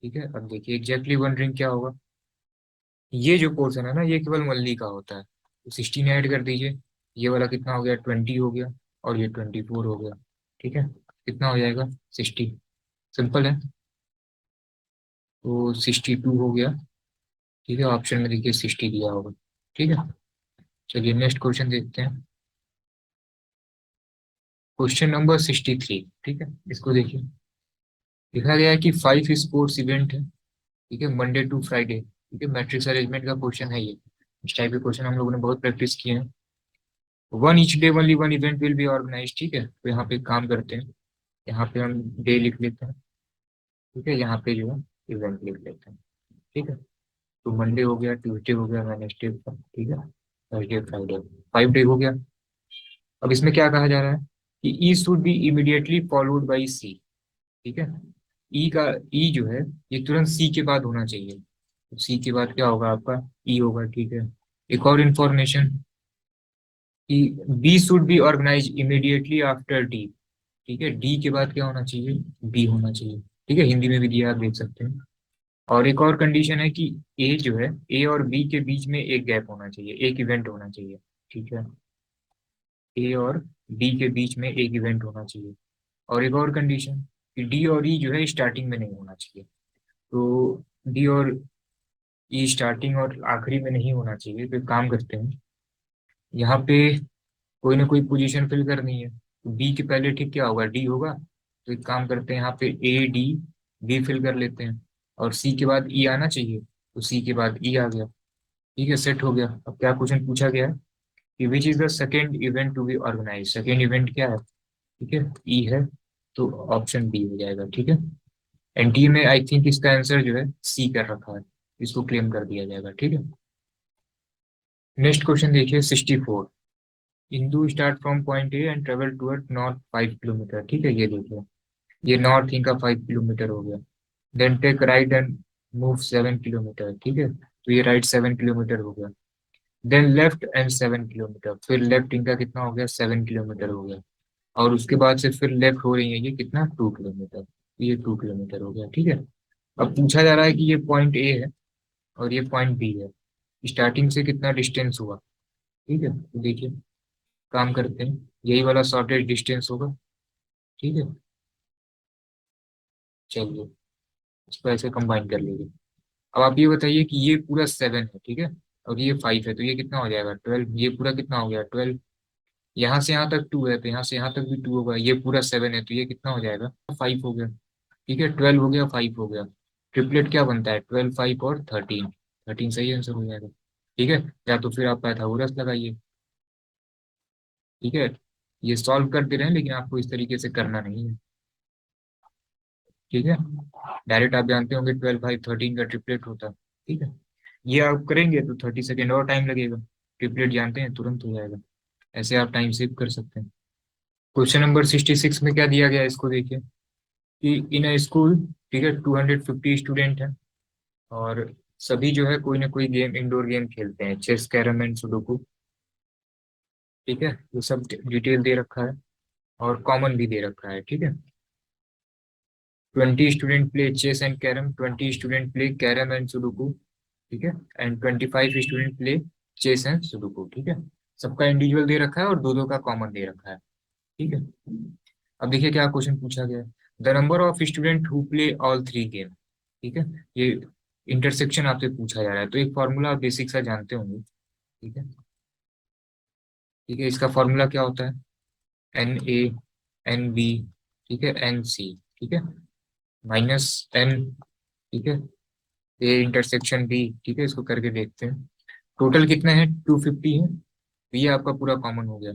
ठीक है, अब देखिए एग्जैक्टली वन ड्रिंक क्या होगा। ये जो पोर्शन है ना ये केवल मल्ली का होता है, तो 16 ऐड कर दीजिए। ये वाला कितना हो गया 20 हो गया, और ये 24 हो गया। ठीक है, कितना हो जाएगा 60। सिंपल है, तो 62 हो गया। ठीक है, ऑप्शन में देखिए 60 दिया होगा। ठीक है, चलिए नेक्स्ट क्वेश्चन देखते हैं। Question number 63। ठीक है, इसको देखिए। लिखा गया है कि 5 स्पोर्ट्स इवेंट है, ठीक है, मंडे टू फ्राइडे। ठीक है, मैट्रिक्स अरेंजमेंट का क्वेश्चन है ये। इस टाइप के क्वेश्चन हम लोगों ने बहुत प्रैक्टिस किए हैं। One each day only one event will be organise. ठीक है, तो यहाँ पे एक काम करते हैं, यहाँ पे हम डे लिख लेते हैं। ठीक है, यहाँ पे जो है इवेंट लिख लेते हैं। ठीक है, तो मंडे हो गया, ट्यूसडे हो गया, वेडनेसडे, ठीक है, थर्सडे, फ्राइडे, 5 डे हो गया। अब इसमें क्या कहा जा रहा है कि E should be immediately followed by C. ठीक है, ई का, ई जो है ये तुरंत सी के बाद होना चाहिए, तो सी के बाद क्या होगा आपका ई होगा। ठीक है, एक और इंफॉर्मेशन कि B should be organise immediately after D. ठीक है, डी के बाद क्या होना चाहिए बी होना चाहिए। ठीक है, हिंदी में भी दिया, आप देख सकते हैं। और एक और कंडीशन है कि ए जो है ए और बी के बीच में एक गैप होना चाहिए, एक इवेंट होना चाहिए। ठीक है, ए और डी के बीच में एक इवेंट होना चाहिए। और एक और कंडीशन कि डी और ई जो है स्टार्टिंग में नहीं होना चाहिए। तो डी और ई स्टार्टिंग और आखिरी में नहीं होना चाहिए, तो एक काम करते हैं, यहाँ पे कोई ना कोई पोजीशन फिल करनी है, तो बी के पहले ठीक क्या होगा डी होगा। तो एक काम करते हैं, यहाँ पे ए डी बी फिल कर लेते हैं, और सी के बाद ई आना चाहिए, तो सी के बाद ई आ गया। ठीक है, सेट हो गया। अब क्या क्वेश्चन पूछा गया है कि which is the second event to be organise. Second event क्या है, ठीक है, ई है, तो ऑप्शन बी हो जाएगा। ठीक है, एनटीए में आई थिंक इसका आंसर जो है सी कर रखा है, इसको क्लेम कर दिया जाएगा। ठीक है, नेक्स्ट क्वेश्चन देखिए 64। Indu start from point A and travel toward north 5 kilometre. ठीक है, ये देखिए, ये नॉर्थ इनका 5 किलोमीटर हो गया। Then take right and move 7 kilometre. ठीक है, तो ये राइट 7 किलोमीटर हो गया। देन लेफ्ट एंड 7 किलोमीटर, फिर लेफ्ट इनका कितना हो गया 7 किलोमीटर हो गया। और उसके बाद से फिर लेफ्ट हो रही है ये कितना 2 किलोमीटर, ये 2 किलोमीटर हो गया। ठीक है, अब पूछा जा रहा है कि ये पॉइंट ए है और ये पॉइंट बी है, स्टार्टिंग से कितना डिस्टेंस हुआ। ठीक है, तो देखिए काम करते हैं, यही वाला शॉर्टेज डिस्टेंस होगा। ठीक है, चलिए इसको ऐसे कंबाइन कर लीजिए। अब आप ये बताइए कि ये पूरा 7 है, ठीक है, और ये 5 है, तो ये कितना हो जाएगा 12। ये पूरा कितना हो गया 12। यहाँ से यहाँ तक 2 है, तो यहाँ से यहाँ तक भी 2 होगा। ये पूरा 7 है, तो ये कितना हो जाएगा 5 हो गया। ठीक है, 12 हो गया, 5 हो गया। ट्रिपलेट क्या बनता है 12, 5 और 13। 13 सही आंसर हो जाएगा। ठीक है, या तो फिर आप पाइथागोरस लगाइए। ठीक है, ये सॉल्व कर दे रहे हैं, लेकिन आपको इस तरीके से करना नहीं है। ठीक है, डायरेक्ट आप जानते होंगे 12, 5, 13 का ट्रिपलेट होता है। ठीक है, ये आप करेंगे तो 30 सेकेंड और टाइम लगेगा, ट्रिपलेट जानते हैं तुरंत हो जाएगा। ऐसे आप टाइम सेव कर सकते हैं। क्वेश्चन नंबर 66 में क्या दिया गया है, इसको देखिए कि इन अ स्कूल, ठीक है, 250 स्टूडेंट हैं, और सभी जो है कोई ना कोई गेम, इंडोर गेम खेलते हैं, चेस, कैरम एंड सुडोकू। ठीक है, ये सब डिटेल दे रखा है और कॉमन भी दे रखा है। ठीक है, 20 student play chess and carrom, 20 student play carrom and sudoku. ठीक है, and 25 student play chess and sudoku. ठीक है, सबका इंडिविजुअल दे रखा है और दो दो का कॉमन दे रखा है। ठीक है, अब देखिए क्या क्वेश्चन पूछा गया है, the number of student who play all 3 game. ठीक है, ये इंटरसेक्शन आपसे पूछा जा रहा है, तो एक फॉर्मूला आप बेसिक सा जानते होंगे। ठीक है, ठीक है, इसका फॉर्मूला क्या होता है NA NB, ठीक है, NC, ठीक है, माइनस N। ठीक है, ए इंटरसेक्शन B। ठीक है, इसको करके देखते हैं, टोटल कितना है 250 है, तो ये आपका पूरा कॉमन हो गया।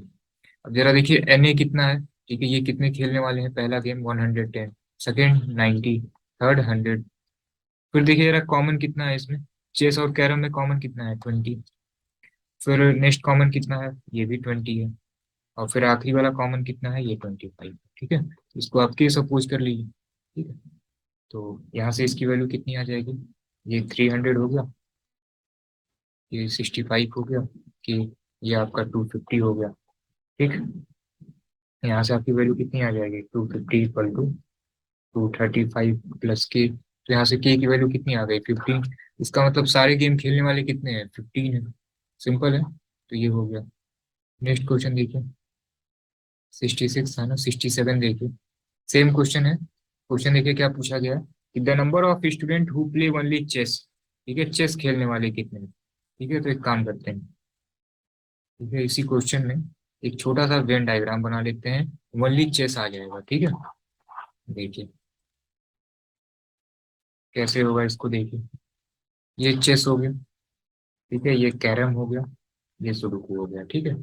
अब जरा देखिए NA कितना है। ठीक है, ये कितने खेलने वाले हैं, पहला गेम 110, सेकेंड 90, थर्ड 100। फिर देखिए जरा कॉमन कितना है इसमें, चेस और कैरम में कॉमन कितना है? 20। फिर नेक्स्ट कॉमन कितना है? ये भी 20 है। और फिर आखिरी वाला कॉमन कितना है? ये 25। ठीक है, इसको आपके सपोज कर लीजिए। ठीक है, तो यहाँ से इसकी वैल्यू कितनी आ जाएगी? ये 300 हो गया, ये 65 हो गया, कि ये आपका 250 हो गया। ठीक, यहाँ से आपकी वैल्यू कितनी आ जाएगी? 250 इक्वल टू 235 प्लस के, तो यहाँ से के की वैल्यू कितनी आ गई? 15। इसका मतलब सारे गेम खेलने वाले कितने हैं? 15 है। सिंपल है, तो ये हो गया। नेक्स्ट क्वेश्चन देखिए। 66 था ना, 67 देखिए। सेम क्वेश्चन है। क्वेश्चन देखिए क्या पूछा गया है कि the number of student who play only chess. ठीक है, चेस खेलने वाले कितने हैं? ठीक है, तो एक काम करते हैं। ठीक है, इसी क्वेश्चन में एक छोटा सा वेन डायग्राम बना लेते हैं, ओनली चेस आ जाएगा। ठीक है, देखिए कैसे होगा इसको, देखिए। ये चेस हो गया, ठीक है, ये कैरम हो गया, ये सुडोकू हो गया। ठीक है,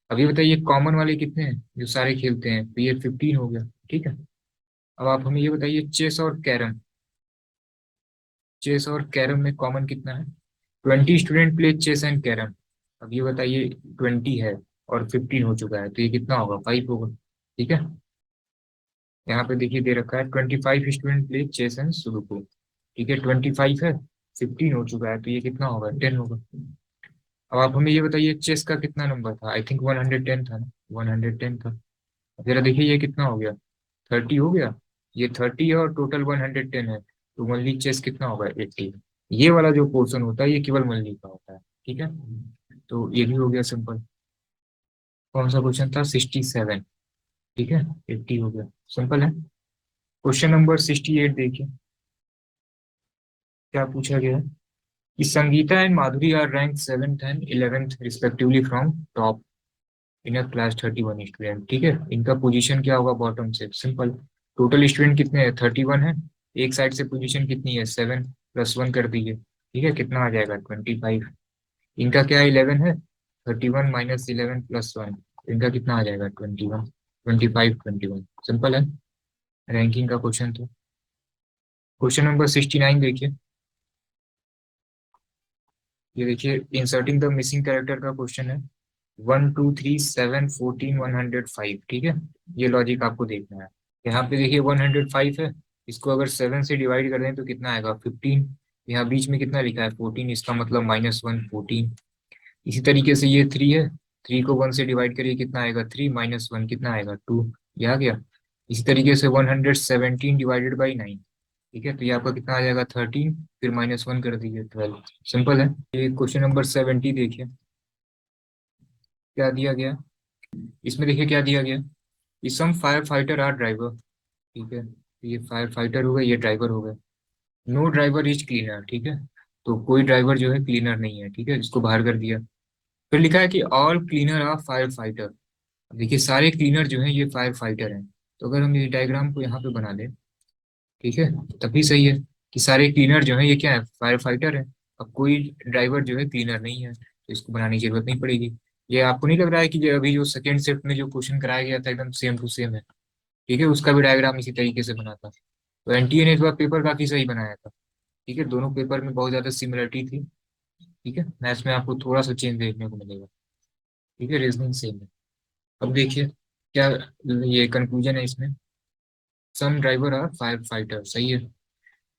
अभी बताइए कॉमन वाले कितने हैं जो सारे खेलते हैं? तो ये 15 हो गया। ठीक है, अब आप हमें ये बताइए चेस और कैरम में कॉमन कितना है? 20 student play chess and carrom. अब ये बताइए 20 है और 15 हो चुका है, तो ये कितना होगा? 5 होगा। ठीक है, यहाँ पे देखिए दे रखा है 25 student play chess and sudoku. ठीक है, 25 है, 15 हो चुका है, तो ये कितना होगा? 10 होगा। अब आप हमें ये बताइए चेस का कितना नंबर था? आई थिंक 110 था ना, 110 था। अब जरा देखिए ये कितना हो गया? 30 हो गया। ये 30 है और टोटल 110 है, तो ओनली चेस कितना होगा? 80। ये वाला जो पोर्शन होता है ये केवल ओनली का होता है। ठीक है, तो ये भी हो गया सिंपल। कौन सा क्वेश्चन था? 67। ठीक है, 80 हो गया। सिंपल है। क्वेश्चन नंबर 68 देखिए क्या पूछा गया है कि Sangeeta and Madhuri are rank 7th and 11th respectively from top in a class 31 student. ठीक है, इनका पोजीशन क्या होगा बॉटम से? सिंपल, टोटल स्टूडेंट कितने हैं? 31 है। एक साइड से पोजीशन कितनी है? 7 प्लस 1 कर दीजिए। ठीक है, कितना आ जाएगा? 25। इनका क्या 11 है? 31 माइनस 11 प्लस 1, इनका कितना आ जाएगा? 21। 25 21, सिंपल है। रैंकिंग का क्वेश्चन तो। क्वेश्चन नंबर 69 देखिए। ये देखिए इंसर्टिंग द मिसिंग कैरेक्टर का क्वेश्चन है। 1 2 3 7 14 105। ठीक है, ये लॉजिक आपको देखना है। यहाँ पे देखिए 105 है, इसको अगर 7 से डिवाइड कर दें तो कितना आएगा? 15। यहाँ बीच में कितना लिखा है? 14, इसका मतलब -1 14। इसी तरीके से ये 3 है, 3 को 1 से डिवाइड करिए, कितना आएगा? 3 -1 कितना आएगा? 2। ये आ गया। इसी तरीके से 117 डिवाइडेड बाई 9। ठीक है, तो ये आपका कितना आ जाएगा? 13, फिर -1 कर दीजिए, 12। सिंपल है। ये क्वेश्चन नंबर 70 देखिए क्या दिया गया। इसमें देखिए क्या दिया गया कि some fire fighter are driver. ठीक है, तो ये फायर फाइटर हो गए, ये ड्राइवर हो गए। No driver is cleaner. ठीक है, तो कोई ड्राइवर जो है क्लीनर नहीं है। ठीक है, इसको बाहर कर दिया। फिर लिखा है कि all cleaner are fire fighter. देखिए सारे क्लीनर जो हैं ये फायर फाइटर हैं। तो अगर हम ये डायग्राम को यहाँ पे बना दें, ठीक है, तभी सही है कि सारे क्लीनर जो है ये क्या है? फायर फाइटर है। अब कोई ड्राइवर जो है क्लीनर नहीं है, तो इसको बनाने की जरूरत नहीं पड़ेगी। ये आपको नहीं लग रहा है कि जो अभी जो सेकंड शिफ्ट में जो क्वेश्चन कराया गया था एकदम सेम टू सेम है? ठीक है, उसका भी डायग्राम इसी तरीके से बना था। तो एनटीए ने इस बार पेपर काफी सही बनाया था। ठीक है, दोनों पेपर में बहुत ज्यादा सिमिलरिटी थी। ठीक है, मैथ्स में आपको थोड़ा सा चेंज देखने को मिलेगा। ठीक है, रीजनिंग सेम है। अब देखिए क्या ये कंक्लूजन है इसमें। Some driver are fire fighter, सही है।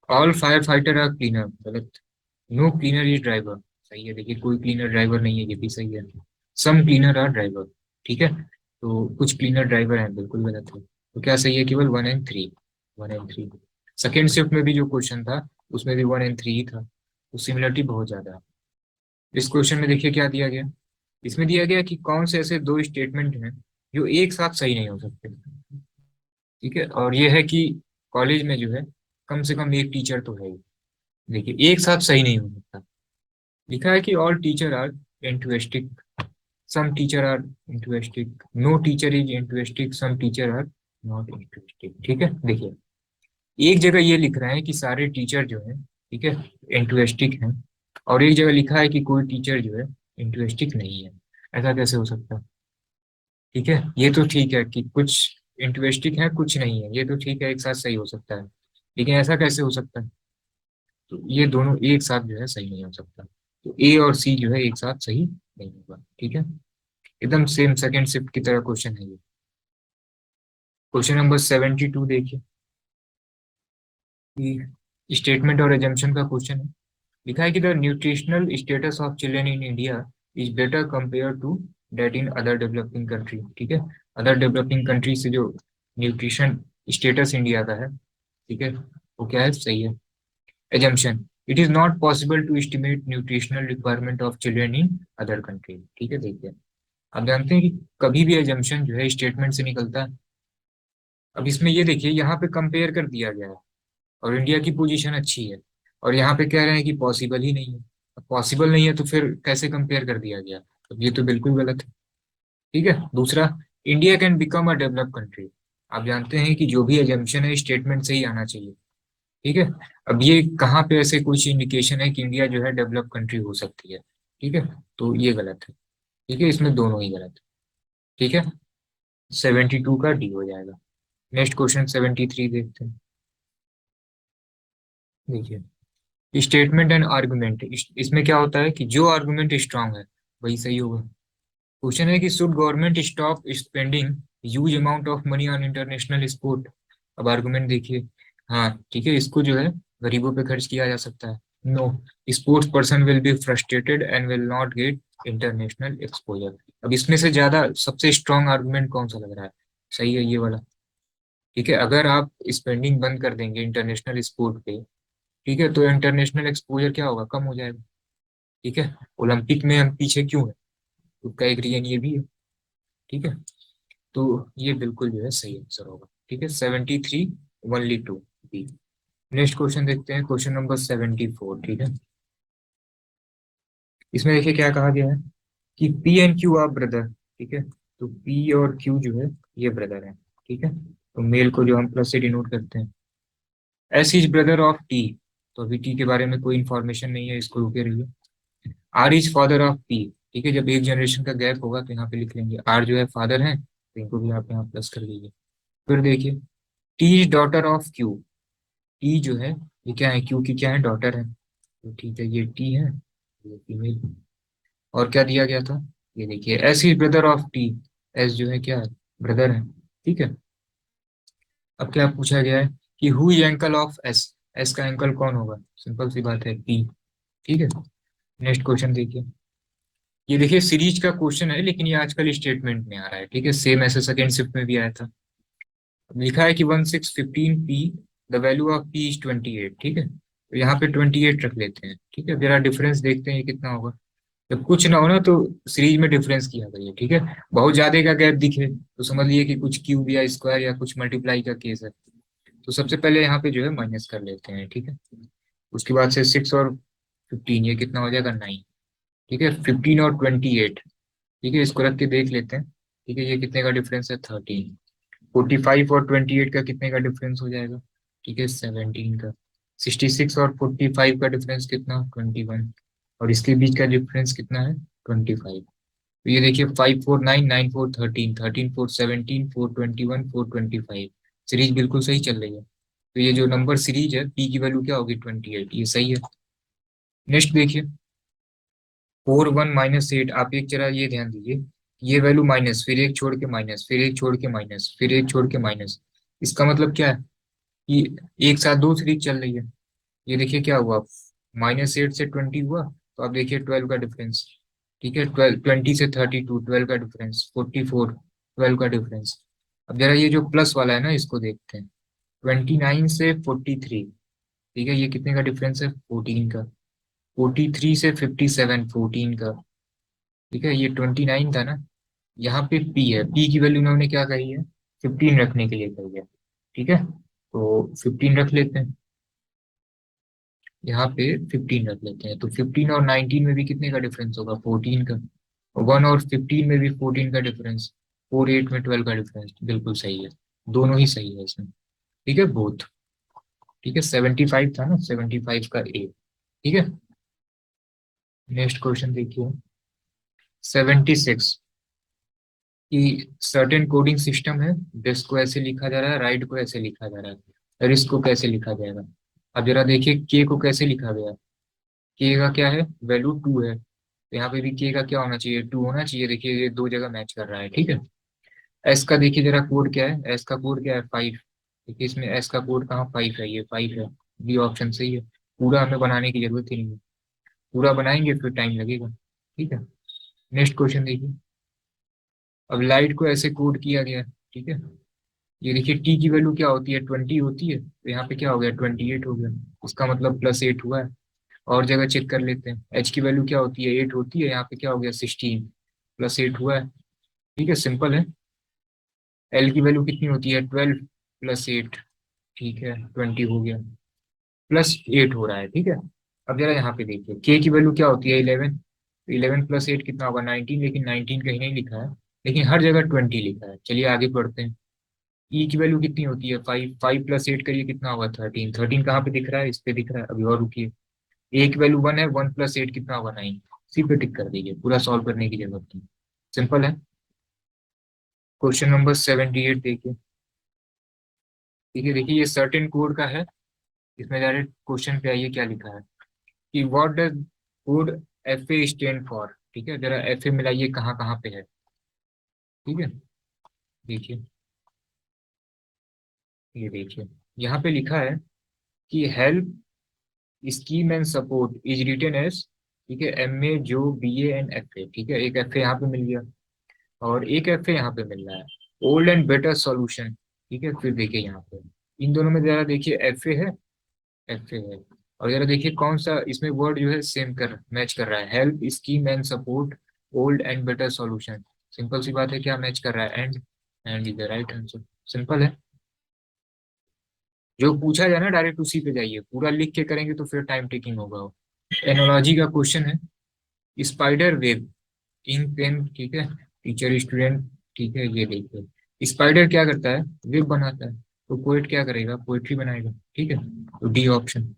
All fire fighter are cleaner, गलत। नो क्लीनर इज ड्राइवर, सही है। देखिए कोई क्लीनर ड्राइवर नहीं है, ये भी सही है। सम क्लीनर आर ड्राइवर। ठीक है, तो कुछ क्लीनर ड्राइवर हैं, बिल्कुल गलत है। तो क्या सही है? केवल 1 एंड 3। 1 एंड 3। सेकेंड शिफ्ट में भी जो क्वेश्चन था उसमें भी 1 एंड 3 ही था, तो सिमिलरिटी बहुत ज्यादा है। इस क्वेश्चन में देखिए क्या दिया गया। इसमें दिया गया कि कौन से ऐसे दो स्टेटमेंट हैं जो एक साथ सही नहीं हो सकते। ठीक है, और ये है कि कॉलेज में जो है कम से कम एक टीचर तो है ही। देखिए एक साथ सही नहीं हो सकता। लिखा है कि all teacher are enthusiastic, some teacher are enthusiastic, no teacher is enthusiastic, some teacher are not enthusiastic. ठीक है, देखिए एक जगह ये लिख रहे हैं कि सारे टीचर जो है, ठीक है, एंथुसियास्टिक हैं, और एक जगह लिखा है कि कोई टीचर जो है एंथुसियास्टिक नहीं है। ऐसा कैसे हो सकता है? ठीक है, ये तो ठीक है कि कुछ एंथुसियास्टिक है कुछ नहीं है, ये तो ठीक है, एक साथ सही हो सकता है। लेकिन ऐसा कैसे हो सकता है? तो ये दोनों एक साथ जो है सही नहीं हो सकता, तो ए और सी जो है एक साथ सही नहीं होगा, ठीक है। एकदम सेम सेकंड शिफ्ट की तरह क्वेश्चन है ये। क्वेश्चन नंबर 72 देखिए, कि स्टेटमेंट और एजम्पशन का क्वेश्चन है। लिखा है कि the nutritional status of children in India is better compare to that in other developing country, ठीक है। अदर डेवलपिंग कंट्री से जो न्यूट्रिशन स्टेटस इंडिया का है, ठीक है, वो क्या है, सही है। Assumption, it is not possible to estimate nutritional requirement of children in other country, ठीक है। देखिए, आप जानते हैं कि कभी भी एजम्पशन जो है स्टेटमेंट से निकलता है। अब इसमें ये देखिए, यहाँ पे कंपेयर कर दिया गया है और इंडिया की पोजीशन अच्छी है, और यहाँ पे कह रहे हैं कि पॉसिबल ही नहीं है। पॉसिबल नहीं है तो फिर कैसे कंपेयर कर दिया गया, तो ये तो बिल्कुल गलत है, ठीक है। दूसरा, India can become a develop country, आप जानते हैं कि जो भी एजम्पशन है स्टेटमेंट से ही आना चाहिए, ठीक है। अब ये कहाँ पे ऐसे कुछ इंडिकेशन है कि इंडिया जो है डेवलप कंट्री हो सकती है, ठीक है, तो ये गलत है, ठीक है, इसमें दोनों ही गलत है, ठीक है। 72 का डी हो जाएगा। नेक्स्ट क्वेश्चन 73 देखते हैं। देखिए, स्टेटमेंट एंड आर्गुमेंट, इसमें क्या होता है कि जो आर्गुमेंट स्ट्रांग है वही सही होगा। क्वेश्चन है कि should government stop spending huge amount of money on international sport. अब आर्गुमेंट देखिए, हाँ ठीक है, इसको जो है गरीबों पे खर्च किया जा सकता है। No, sports person will be frustrated and will not get international exposure. अब इसमें से ज्यादा सबसे स्ट्रांग आर्गुमेंट कौन सा लग रहा है, सही है ये वाला, ठीक है। अगर आप स्पेंडिंग बंद कर देंगे इंटरनेशनल स्पोर्ट पे, ठीक है, तो इंटरनेशनल एक्सपोजर क्या होगा, कम हो जाएगा, ठीक है। ओलंपिक में हम पीछे क्यों है, उसका एक रीजन ये भी है, ठीक है। तो ये बिल्कुल जो है सही आंसर होगा, ठीक है। 73 only two B. Next question देखते हैं, क्वेश्चन नंबर 74, ठीक है। इसमें देखिए क्या कहा गया है कि P and Q R brother, ठीक है। तो पी और क्यू जो है ये ब्रदर है, ठीक है। तो मेल को जो हम प्लस से डिनोट करते हैं। S is brother of T, तो अभी टी के बारे में कोई इंफॉर्मेशन नहीं है, इसको रुके रहिए। R is father of P, ठीक है, जब एक जनरेशन का गैप होगा तो यहाँ पे लिख लेंगे आर जो है फादर है, तो इनको भी आप यहाँ प्लस कर लीजिए। फिर देखिए, T is daughter of Q, T जो है ये क्या है, क्यू की क्या है, डॉटर है, तो ठीक है, ये टी है, ये फीमेल। और क्या दिया गया था, ये देखिए S is brother of T, S जो है क्या है, ब्रदर है, ठीक है। अब क्या पूछा गया है कि who is ankle of S, S का एंकल कौन होगा, सिंपल सी बात है पी, ठीक है। नेक्स्ट क्वेश्चन देखिए, ये देखिए सीरीज का क्वेश्चन है लेकिन ये आजकल स्टेटमेंट में आ रहा है, ठीक है, सेम ऐसे सेकेंड शिफ्ट में भी आया था। लिखा है कि 1615 P, the value of P is 28, ठीक है, तो यहाँ पे 28 रख लेते हैं, ठीक है। जरा डिफरेंस देखते हैं ये कितना होगा। जब कुछ ना हो ना तो सीरीज में डिफरेंस किया करिए, ठीक है। बहुत ज्यादा का गैप दिखे तो समझ लिए कि कुछ क्यूब या स्क्वायर या कुछ मल्टीप्लाई का केस है। तो सबसे पहले यहाँ पे जो है माइनस कर लेते हैं, ठीक है। उसके बाद से 6 और 15 ये कितना हो जाएगा, 9, ठीक है। 15 और 28, ठीक है, इसको रख के देख लेते हैं, ठीक है, ये कितने का डिफरेंस है, 13। 45 और 28 का कितने का डिफरेंस हो जाएगा, ठीक है, 17 का। 66 और 45 का डिफरेंस कितना, 21, और इसके बीच का डिफरेंस कितना है, 25। तो ये देखिए 5 4 9 9 4 13, 13 4 17, 4 21, 4 25, सीरीज बिल्कुल सही चल रही है। तो ये जो नंबर सीरीज है पी की वैल्यू क्या होगी, 28, ये सही है। नेक्स्ट देखिए, 4 1 -8, आप एक जरा ये ध्यान दीजिए, ये वैल्यू माइनस, फिर एक छोड़ के माइनस, फिर एक छोड़ के माइनस, फिर एक छोड़ के माइनस, इसका मतलब क्या है कि एक साथ दो सीरीज चल रही है। ये देखिए क्या हुआ, -8 से 20 हुआ, तो अब देखिए 12 का डिफरेंस, ठीक है, 12, 20 से 32, 12 का डिफरेंस, 44, 12 का डिफरेंस। अब जरा ये जो प्लस वाला है ना इसको देखते हैं, 29 से 43, ठीक है, ये कितने का डिफरेंस है, 14 का। 43 से 57, 14 का, ठीक है, ये 29 था ना। यहाँ पे पी है, पी की वैल्यू उन्होंने क्या कही है, 15 रखने के लिए कही है, ठीक है, तो 15 रख लेते हैं, यहाँ पे 15 रख लेते हैं। तो 15 और 19 में भी कितने का डिफरेंस होगा, 14 का। 1 और 15 में भी 14 का डिफरेंस, 4 8 में 12 का डिफरेंस, बिल्कुल सही है, दोनों ही सही है इसमें, ठीक है, बोथ, ठीक है। 75 था ना, 75 का ए, ठीक है। नेक्स्ट क्वेश्चन देखिए, 76, कि सर्टेन कोडिंग सिस्टम है, दिस को ऐसे लिखा जा रहा है, राइट को ऐसे लिखा जा रहा है, रिस्क को कैसे लिखा जाएगा। अब जरा देखिए के को कैसे लिखा गया है। के का क्या है, वैल्यू 2 है, तो यहाँ पे भी के का क्या होना चाहिए, 2 होना चाहिए। देखिए ये दो जगह मैच कर रहा है, ठीक है। एस का देखिए जरा कोड क्या है, एस का कोड क्या है, 5। देखिए इसमें एस का कोड कहाँ, 5 है, ये 5 है। बी ऑप्शन सही है। पूरा हमें बनाने की जरूरत ही नहीं है, पूरा बनाएंगे फिर टाइम लगेगा, ठीक है। नेक्स्ट क्वेश्चन देखिए। अब लाइट को ऐसे कोड किया गया है, ठीक है। ये देखिए टी की वैल्यू क्या होती है, 20 होती है, तो यहाँ पे क्या हो गया, 28 हो गया। इसका मतलब +8 हुआ है। और जगह चेक कर लेते हैं, एच की वैल्यू क्या होती है, 8 होती है, यहाँ पे क्या हो गया, 16, +8 हुआ है। ठीक है, सिंपल है। एल की वैल्यू कितनी होती है, 12 +8, ठीक है, 20 हो गया, +8 हो रहा है, ठीक है। अब जरा यहाँ पे देखिए के की वैल्यू क्या होती है, 11, तो 11 +8 कितना होगा, 19, लेकिन 19 कहीं नहीं लिखा है, लेकिन हर जगह 20 लिखा है। चलिए आगे बढ़ते हैं। ई की वैल्यू कितनी होती है, 5, 5 +8 करिए कितना होगा, 13, 13 कहाँ पे दिख रहा है, इस पे दिख रहा है, अभी और रुकिए। ए की वैल्यू 1 है, 1 +8 कितना होगा, 9। सी पे टिक कर दीजिए, पूरा सॉल्व करने की जरूरत नहीं, सिंपल है। क्वेश्चन नंबर 78 देखिए। ठीक है, देखिए ये सर्टेन कोड का है, इसमें डायरेक्ट क्वेश्चन पे आइए क्या लिखा है कि what does code F A stand for. ठीक है, जरा एफ ए मिलाइए कहाँ कहाँ पे है, ठीक है। देखिए, ये देखिए यहाँ पे लिखा है कि help scheme and support is written as, ठीक है, एम ए जो B A and F A, ठीक है, एक एफ ए यहाँ पे मिल गया और एक एफ ए यहाँ पे मिल रहा है, ओल्ड एंड बेटर सॉल्यूशन। ठीक है, फिर देखिए यहाँ पे इन दोनों में जरा देखिए एफ ए है, एफ ए है, और जरा देखिए कौन सा इसमें वर्ड जो है सेम कर मैच कर रहा है, help scheme and support old and better solution. Simple सी बात है, क्या मैच कर रहा है, and is the right answer, simple है। जो पूछा जाए ना डायरेक्ट उसी पे जाइए, पूरा लिख के करेंगे तो फिर टाइम टेकिंग होगा वो। एनोलॉजी का क्वेश्चन है, स्पाइडर वेब इंक पेन, ठीक है, टीचर स्टूडेंट, ठीक है। ये देखिए स्पाइडर क्या करता है, वेब बनाता है, तो पोएट क्या करेगा, पोएट्री बनाएगा, ठीक है, तो डी ऑप्शन।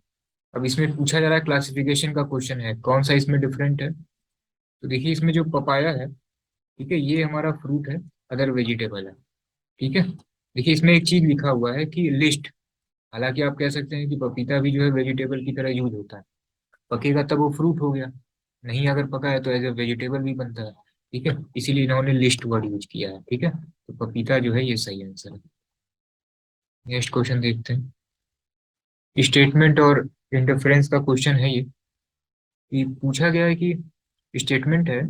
अब इसमें पूछा जा रहा है क्लासिफिकेशन का क्वेश्चन है, कौन सा इसमें डिफरेंट है, तो देखिए इसमें जो पपाया है, ठीक है, ये हमारा फ्रूट है, अदर वेजिटेबल है, ठीक है। देखिए इसमें एक चीज लिखा हुआ है कि लिस्ट, हालांकि आप कह सकते हैं कि पपीता भी जो है वेजिटेबल की तरह यूज होता है, पकेगा तब वो फ्रूट हो गया, नहीं अगर पका है तो एज ए वेजिटेबल भी बनता है, ठीक है, इसीलिए इन्होंने लिस्ट वर्ड यूज किया है, ठीक है, तो पपीता जो है ये सही आंसर है। नेक्स्ट क्वेश्चन देखते हैं। स्टेटमेंट और इंटरफेरेंस का क्वेश्चन है ये, कि पूछा गया है कि स्टेटमेंट है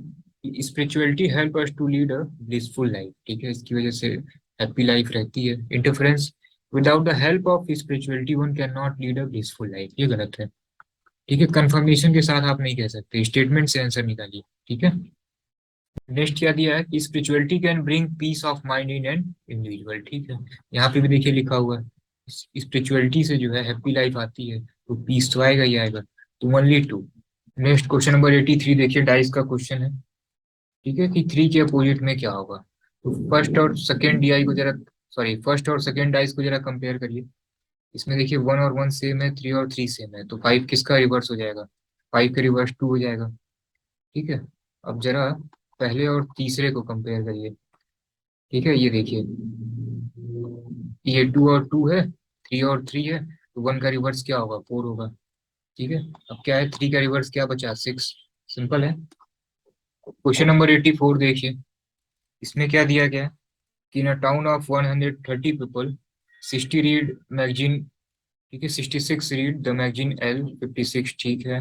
कि spirituality help us to lead a blissful life, ठीक है, इसकी वजह से हैप्पी लाइफ रहती है। Interference, without the help of spirituality one can not lead a blissful life, ये गलत है, ठीक है। कंफर्मेशन के साथ आप नहीं कह सकते, स्टेटमेंट से आंसर निकालिए, ठीक है। नेक्स्ट क्या दिया है कि spirituality can bring peace of mind in an individual, ठीक है, यहाँ पे भी देखिए लिखा हुआ है स्पिरिचुअलिटी से जो है हैप्पी लाइफ आती है, तो पीस तो आएगा ही आएगा, तो only two. Next question number 83 देखिए, डाइस का क्वेश्चन है, ठीक है, कि 3 के अपोजिट में क्या होगा, तो फर्स्ट और सेकेंड डीआई को जरा, सॉरी फर्स्ट और सेकेंड डाइस को जरा कंपेयर करिए। इसमें देखिए 1 और 1 सेम है, 3 और 3 सेम है, तो 5 किसका रिवर्स हो जाएगा, 5 का रिवर्स 2 हो जाएगा, ठीक है। अब जरा पहले और तीसरे को कंपेयर करिए, ठीक है, ये देखिए ये 2 और 2 है, 3 और 3 है, तो 1 का रिवर्स क्या होगा, 4 होगा, ठीक है। अब क्या है, 3 का रिवर्स क्या बचा, 6, सिंपल है। क्वेश्चन नंबर 84 देखिए, इसमें क्या दिया गया है कि in a town of 130 people 60 read magazine, ठीक है, 66 रीड द मैगजीन एल 56, ठीक है।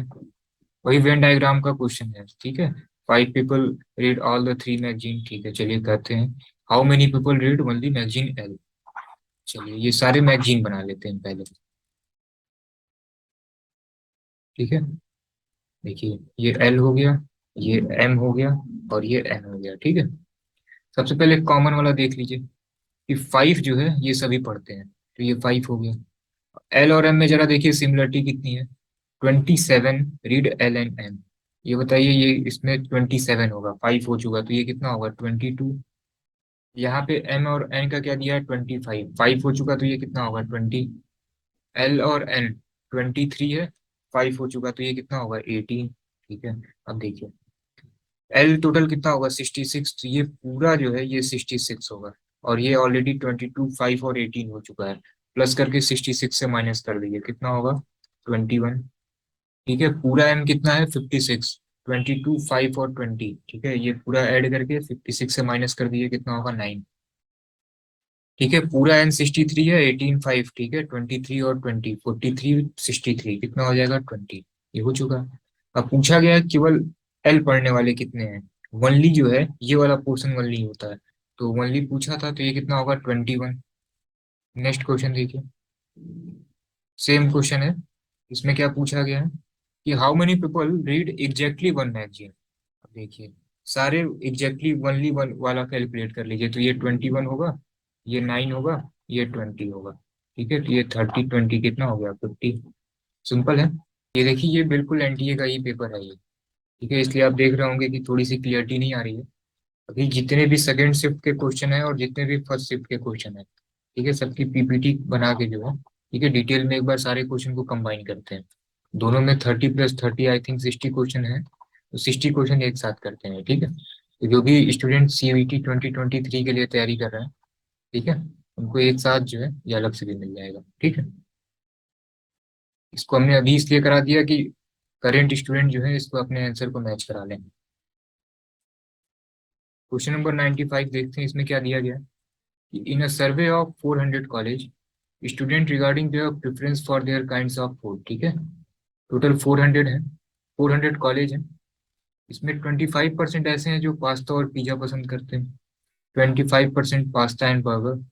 वही वेन डायग्राम का क्वेश्चन है, ठीक है। 5 people read all the 3 magazine, ठीक है, चलिए कहते हैं how many people read only magazine L. चलिए ये सारे मैगजीन बना लेते हैं पहले, ठीक है। देखिए ये एल हो गया, ये एम हो गया, और ये एन हो गया, ठीक है। सबसे पहले कॉमन वाला देख लीजिए कि 5 जो है ये सभी पढ़ते हैं, तो ये 5 हो गया। एल और एम में जरा देखिए सिमिलरिटी कितनी है, 27 रीड एल एंड एम। ये बताइए ये इसमें 27 होगा, 5 हो चुका, तो ये कितना होगा, 22। यहाँ पे एम और एन का क्या दिया है, 25, 5 हो चुका तो ये कितना होगा, 20। एल और एन 23 है, 5 हो चुका तो ये कितना होगा, 18, ठीक है। अब देखिए एल टोटल कितना होगा, 66, तो ये पूरा जो है ये 66 होगा, और ये ऑलरेडी 22, 5 और 18 हो चुका है, प्लस करके 66 से माइनस कर दीजिए कितना होगा, 21। ठीक है, पूरा m कितना है 56, 22, 5 और 20। ठीक है, ये पूरा ऐड करके 56 से माइनस कर दिए, कितना होगा 9। ठीक है, पूरा n 63 है, 18, 5। ठीक है, 23 और 20, 43, 63 कितना हो जाएगा 20। ये हो चुका। अब पूछा गया है केवल l पढ़ने वाले कितने हैं। वनली जो है ये वाला पोर्शन वनली होता है, तो वनली पूछा था, तो ये कितना होगा 21। नेक्स्ट क्वेश्चन देखिए, सेम क्वेश्चन है। इसमें क्या पूछा गया है कि how many people read exactly one magazine. देखिए, सारे एग्जैक्टली वनली वन वाला कैलकुलेट कर लीजिए, तो ये 21 होगा, ये 9 होगा, ये 20 होगा। ठीक है, तो ये 30, 20 कितना हो गया 50। सिंपल है। ये देखिए, ये बिल्कुल एनटीए का ही पेपर है ये। ठीक है, इसलिए आप देख रहे होंगे कि थोड़ी सी क्लियरिटी नहीं आ रही है। अभी जितने भी सेकंड शिफ्ट के क्वेश्चन है और जितने भी फर्स्ट शिफ्ट के क्वेश्चन है, ठीक है, सबकी पीपीटी बना के जो है, ठीक है, डिटेल में एक बार सारे क्वेश्चन को कंबाइन करते हैं। दोनों में 30 + 30 आई थिंक 60 क्वेश्चन है, तो 60 क्वेश्चन एक साथ करते हैं। ठीक है, तो जो भी स्टूडेंट सीयूईटी 2023 के लिए तैयारी कर रहे हैं, ठीक है, उनको एक साथ जो है ये अलग से भी मिल जाएगा। ठीक है, इसको हमने अभी इसलिए करा दिया कि करेंट स्टूडेंट जो है इसको अपने आंसर को मैच करा लें। क्वेश्चन नंबर 95 देखते हैं, इसमें क्या दिया गया है। In a survey of 400 college student regarding their preference for their kinds of food। ठीक है, टोटल 400 है, 400 कॉलेज है। इसमें 25% ऐसे हैं जो पास्ता और पिज्जा पसंद करते हैं, 25% पास्ता एंड बर्गर।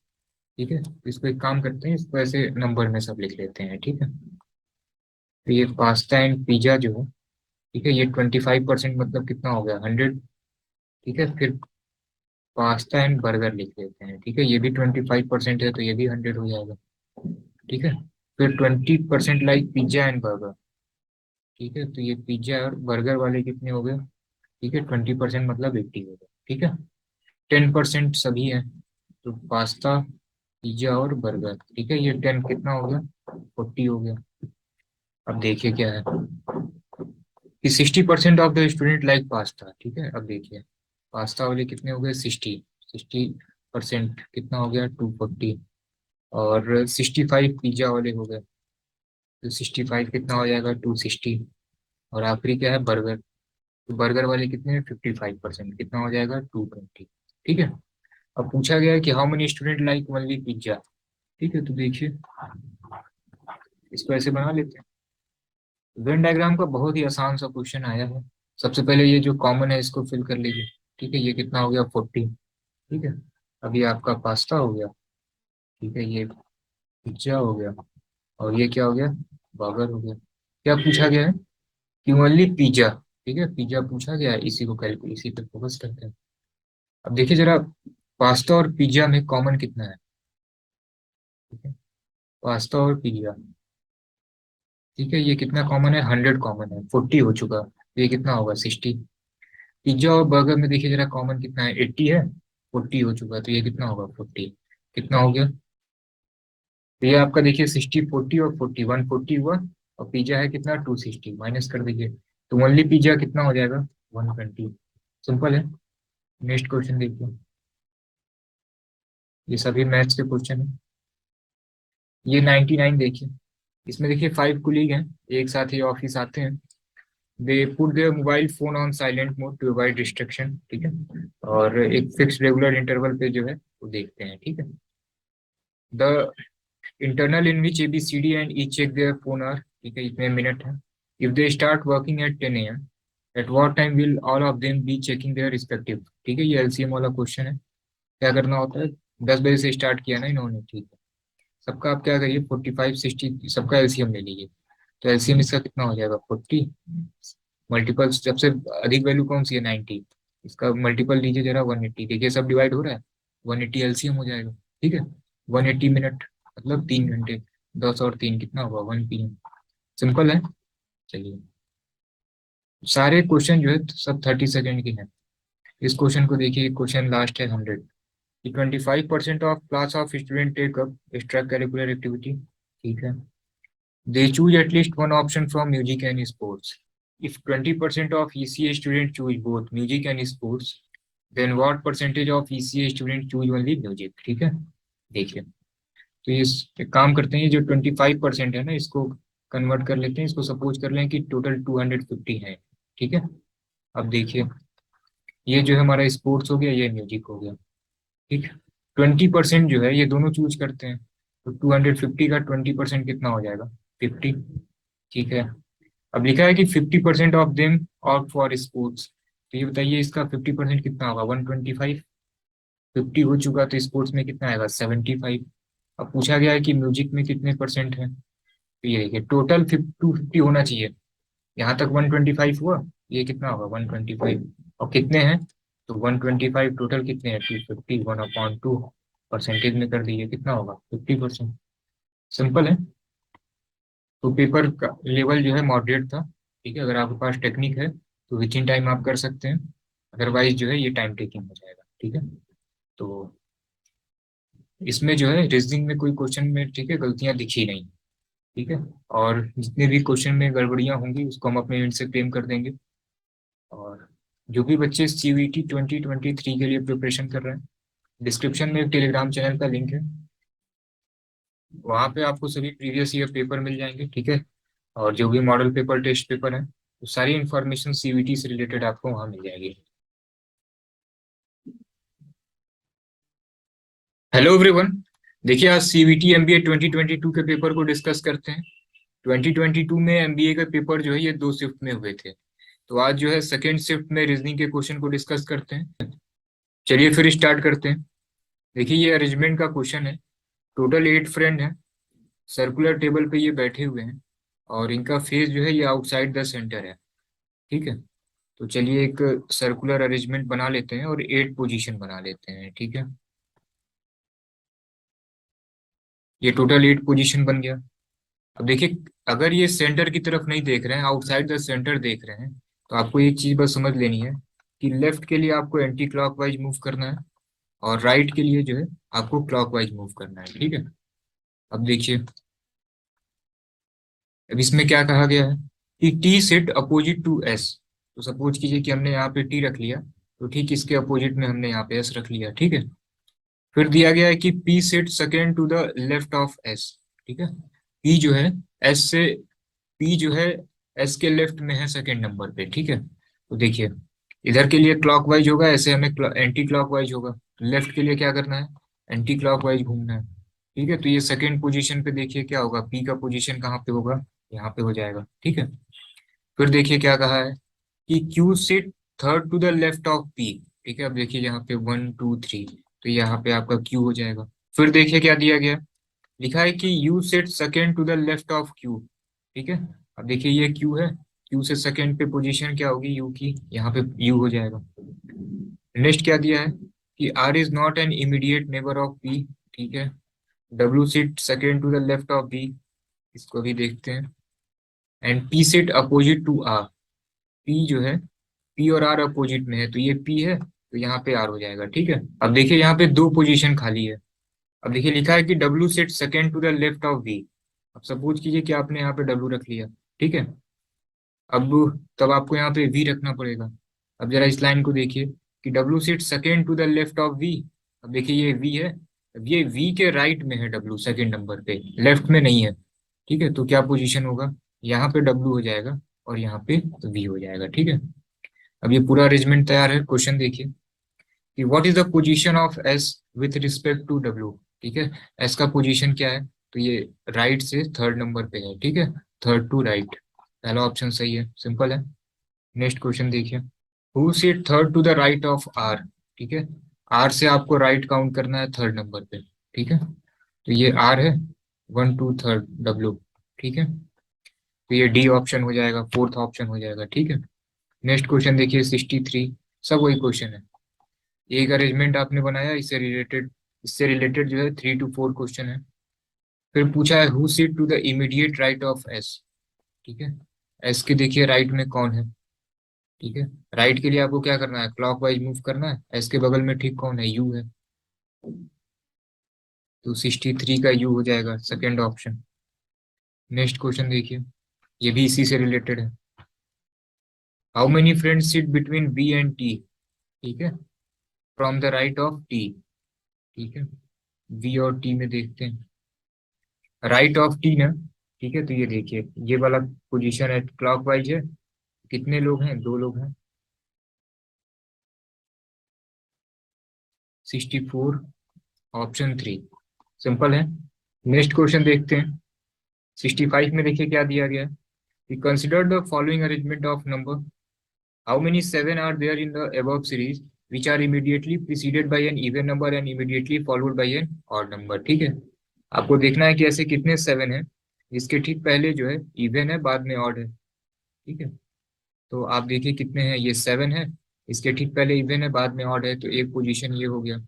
ठीक है, तो इसको एक काम करते हैं, इसको ऐसे नंबर में सब लिख लेते हैं। ठीक है, तो ये पास्ता एंड पिज्जा जो है, ठीक है, ये 25% मतलब कितना हो गया 100। ठीक है, फिर पास्ता एंड बर्गर लिख लेते हैं। ठीक है, ये भी 25% है, तो ये भी 100 हो जाएगा। ठीक है, फिर 20% लाइक पिज्जा एंड बर्गर। ठीक है, तो ये पिज्जा और बर्गर वाले कितने हो गए। ठीक है, 20% मतलब 80 हो गए। ठीक है, 10% सभी है, तो पास्ता पिज्जा और बर्गर। ठीक है, ये 10 कितना हो गया 40 हो गया। अब देखिए क्या है कि 60% of the student like pasta. ठीक है, अब देखिए पास्ता वाले कितने हो गए 60% कितना हो गया 240। और 65 पिज्जा वाले हो गए, तो 65 कितना हो जाएगा 260। और आखिरी क्या है बर्गर, तो बर्गर वाले कितने हैं 55% कितना हो जाएगा 220। ठीक है, अब पूछा गया है कि how many student like only pizza. ठीक है, तो देखिए इसको ऐसे बना लेते हैं। वेन डायग्राम का बहुत ही आसान सा क्वेश्चन आया है। सबसे पहले ये जो कॉमन है इसको फिल कर लीजिए। ठीक है, ये कितना हो गया 40। ठीक है, अब ये आपका पास्ता हो गया। ठीक है, ये पिज्जा हो गया, और ये क्या हो गया बर्गर हो गया। क्या पूछा गया है कि ओनली पिज्जा। ठीक है, पिज्जा पूछा गया है, इसी को कैलकुलेट इसी पे फोकस करते हैं। अब देखिए जरा, पास्ता और पिज्जा में कॉमन कितना है। ठीक है, पास्ता और पिज्जा, ठीक है, ये कितना कॉमन है 100 कॉमन है, 40 हो चुका, तो ये कितना होगा 60। पिज्जा और बर्गर में देखिए जरा कॉमन कितना है 80 है, 40 हो चुका, तो ये कितना होगा 40। कितना हो गया, तो ये आपका देखिए 60, 40 और 40, 140 हुआ। और पिज्जा है कितना 260, माइनस कर दीजिए, तो ओनली पिज्जा कितना हो जाएगा 120। सिंपल है। नेक्स्ट क्वेश्चन देखिए, ये सभी मैथ्स के क्वेश्चन है। ये 99 देखिए, इसमें देखिए 5 कुलीग हैं, एक साथ ही ऑफिस आते हैं। They put their mobile phone on silent mode to avoid distraction. ठीक है, और एक फिक्स रेगुलर इंटरवल पे जो है वो देखते हैं। ठीक है, the internal in which ABCD and E check their phone are. ठीक है, इतने मिनट है। If they start working at 10 AM, at what time will all of them be checking their respective. ठीक है, ये एलसीएम वाला क्वेश्चन है। क्या करना होता है, 10 बजे से स्टार्ट किया ना इन्होंने। ठीक है, सबका आप क्या करिए 45, 60 सबका एलसीएम ले लीजिए। तो एलसीएम इसका कितना हो जाएगा 40, मल्टीपल सबसे अधिक वैल्यू कौन सी है 90, इसका मल्टीपल लीजिए जरा 180। देखिए सब डिवाइड हो रहा है, 180 एलसीएम हो जाएगा। ठीक है, 180 मिनट मतलब 3 घंटे, 10 और 3 कितना होगा 1 PM। सिंपल है। चलिए, सारे क्वेश्चन जो है सब 30 सेकेंड के हैं। इस क्वेश्चन को देखिए, क्वेश्चन लास्ट है 100। 25% of class of student take up extra curricular activity. ठीक है, they choose at least one option from music and sports. If 20% of ECA students choose both music and sports, then what percentage of ECA students choose only music? ठीक है, देखिए, तो ये एक काम करते हैं, ये जो 25% है ना, इसको कन्वर्ट कर लेते हैं इसको, सपोज कर लें कि टोटल 250 है। ठीक है, अब देखिए ये जो है हमारा स्पोर्ट्स हो गया, ये म्यूजिक हो गया। ठीक है, 20% जो है ये दोनों चूज करते हैं, तो 250 का 20% कितना हो जाएगा? 50। ठीक है, अब लिखा है कि 50% of them opt for sports, तो ये बताइए इसका 50% कितना होगा? 125। 50 हो चुका तो स्पोर्ट्स में कितना आएगा? 75। अब पूछा गया है कि म्यूजिक में कितने परसेंट है, तो ये देखिए टोटल 250 होना चाहिए, यहाँ तक 125 हुआ, ये कितना होगा? 125। और कितने हैं? तो 125 टोटल कितने हैं? 250, 1/2 परसेंटेज में कर दीजिए, कितना होगा? 50%। सिंपल है। तो पेपर का लेवल जो है मॉडरेट था। ठीक है, अगर आपके पास टेक्निक है तो विच इन टाइम आप कर सकते हैं, अदरवाइज जो है ये टाइम टेकिंग हो जाएगा। ठीक है, तो इसमें जो है रीजनिंग में कोई क्वेश्चन में, ठीक है, गलतियां दिखी नहीं। ठीक है, और जितने भी क्वेश्चन में गड़बड़ियां होंगी उसको हम अपने एंड से क्लेम कर देंगे। और जो भी बच्चे सीवीटी 2023 के लिए प्रिपरेशन कर रहे हैं, डिस्क्रिप्शन में एक टेलीग्राम चैनल का लिंक है, वहाँ पे आपको सभी प्रीवियस ईयर पेपर मिल जाएंगे। ठीक है, और जो भी मॉडल पेपर, टेस्ट पेपर है, तो सारी इन्फॉर्मेशन सीवीटी से रिलेटेड आपको वहाँ मिल जाएगी। हेलो एवरीवन, देखिए आज सीवीटी एमबीए 2022 के पेपर को डिस्कस करते हैं। 2022 में एमबीए का पेपर जो है ये 2 शिफ्ट में हुए थे, तो आज जो है सेकेंड शिफ्ट में रीजनिंग के क्वेश्चन को डिस्कस करते हैं। चलिए फिर स्टार्ट करते हैं। देखिए ये अरेंजमेंट का क्वेश्चन है। टोटल 8 फ्रेंड हैं, सर्कुलर टेबल पे ये बैठे हुए हैं, और इनका फेस जो है ये आउटसाइड द सेंटर है। ठीक है, तो चलिए एक सर्कुलर अरेंजमेंट बना लेते हैं और 8 पोजीशन बना लेते हैं। ठीक है, ये टोटल 8 पोजीशन बन गया। अब देखिए, अगर ये सेंटर की तरफ नहीं देख रहे हैं, आउटसाइड द सेंटर देख रहे हैं, तो आपको एक चीज बस समझ लेनी है कि लेफ्ट के लिए आपको एंटी क्लॉकवाइज मूव करना है, और राइट के लिए जो है आपको क्लॉकवाइज मूव करना है। ठीक है, अब देखिए, अब इसमें क्या कहा गया है कि T set opposite to S. तो सपोज कीजिए कि हमने यहाँ पे टी रख लिया, तो ठीक इसके अपोजिट में हमने यहाँ पे एस रख लिया। ठीक है, फिर दिया गया है कि P set second to the left of S. ठीक है, पी जो है एस से, पी जो है एस के लेफ्ट में है सेकेंड नंबर पे। ठीक है, तो देखिए इधर के लिए क्लॉकवाइज होगा, ऐसे हमें एंटी क्लॉकवाइज होगा, लेफ्ट के लिए क्या करना है? एंटी क्लॉकवाइज घूमना है। ठीक है, तो ये सेकेंड पोजीशन पे देखिए क्या होगा, पी का पोजीशन कहाँ पे होगा? यहाँ पे हो जाएगा। ठीक है, फिर देखिए क्या कहा है कि Q sit third to the left of P. ठीक है, अब देखिए यहाँ पे 1 2 3, तो यहाँ पे आपका क्यू हो जाएगा। फिर देखिए क्या दिया गया, लिखा है कि U set second to the left of Q. ठीक है, अब देखिए ये क्यू है, क्यू से सेकेंड पे पोजीशन क्या होगी? यू की, यहाँ पे यू हो जाएगा। नेक्स्ट क्या दिया है कि R is not an immediate neighbour of P. ठीक है, W sit second to the left of B, इसको भी देखते हैं। And P sit opposite to R, P जो है, पी और आर अपोजिट में है, तो ये पी है, तो यहाँ पे आर हो जाएगा। ठीक है, अब देखिए यहाँ पे 2 पोजीशन खाली है। अब देखिए लिखा है कि W set second to the left of V. अब सपोज कीजिए कि आपने यहाँ पे डब्ल्यू रख लिया। ठीक है, अब तब आपको यहाँ पे वी रखना पड़ेगा। अब जरा इस लाइन को देखिए कि W seat second to the left of V. अब देखिए ये वी है, अब ये वी के राइट में है डब्ल्यू, सेकेंड नंबर पे, लेफ्ट में नहीं है। ठीक है, तो क्या पोजीशन होगा? यहाँ पे डब्ल्यू हो जाएगा और यहाँ पे वी हो जाएगा। ठीक है, अब ये पूरा अरेंजमेंट तैयार है। क्वेश्चन देखिए कि what is the position of S with respect to W. ठीक है, एस का पोजीशन क्या है? तो ये राइट से थर्ड नंबर पे है। ठीक है, थर्ड टू राइट, पहला ऑप्शन सही है, सिंपल है। नेक्स्ट क्वेश्चन देखिए, who seat third to the right of R. ठीक है, आर से आपको राइट काउंट करना है थर्ड नंबर पे। ठीक है, तो ये आर है, 1 2 3 डब्ल्यू। ठीक है, तो ये डी ऑप्शन हो जाएगा, फोर्थ ऑप्शन हो जाएगा। ठीक है, नेक्स्ट क्वेश्चन देखिए 63, सब वही क्वेश्चन है। एक अरेंजमेंट आपने बनाया, इससे रिलेटेड जो है 3 to 4 क्वेश्चन है। फिर पूछा है who seat to the immediate right of S. ठीक है, एस के देखिए राइट में कौन है? ठीक है, राइट के लिए आपको क्या करना है? क्लॉकवाइज मूव करना है। एस के बगल में ठीक कौन है? यू है, तो 63 का यू हो जाएगा, सेकेंड ऑप्शन। नेक्स्ट क्वेश्चन देखिए, ये भी इसी से रिलेटेड है। How many friends sit between B and T. ठीक है, from the right of T. ठीक है, बी और टी में देखते हैं, राइट ऑफ टी ना, ठीक है, तो ये देखिए ये वाला पोजीशन है क्लॉकवाइज है। कितने लोग हैं? 2 लोग हैं। 64, ऑप्शन 3। सिंपल है। नेक्स्ट क्वेश्चन देखते हैं। 65 में देखिए क्या दिया गया है। Consider the following arrangement of number. How many 7 are there in the above series which are immediately preceded by an even number and immediately followed by an odd number. ठीक है, आपको देखना है कि ऐसे कितने 7 हैं जिसके ठीक पहले जो है इवन है, बाद में ऑड है। ठीक है, तो आप देखिए कितने हैं, ये 7 है। इसके ठीक पहले इवन है, बाद में ऑड है, तो एक पोजीशन ये हो गया।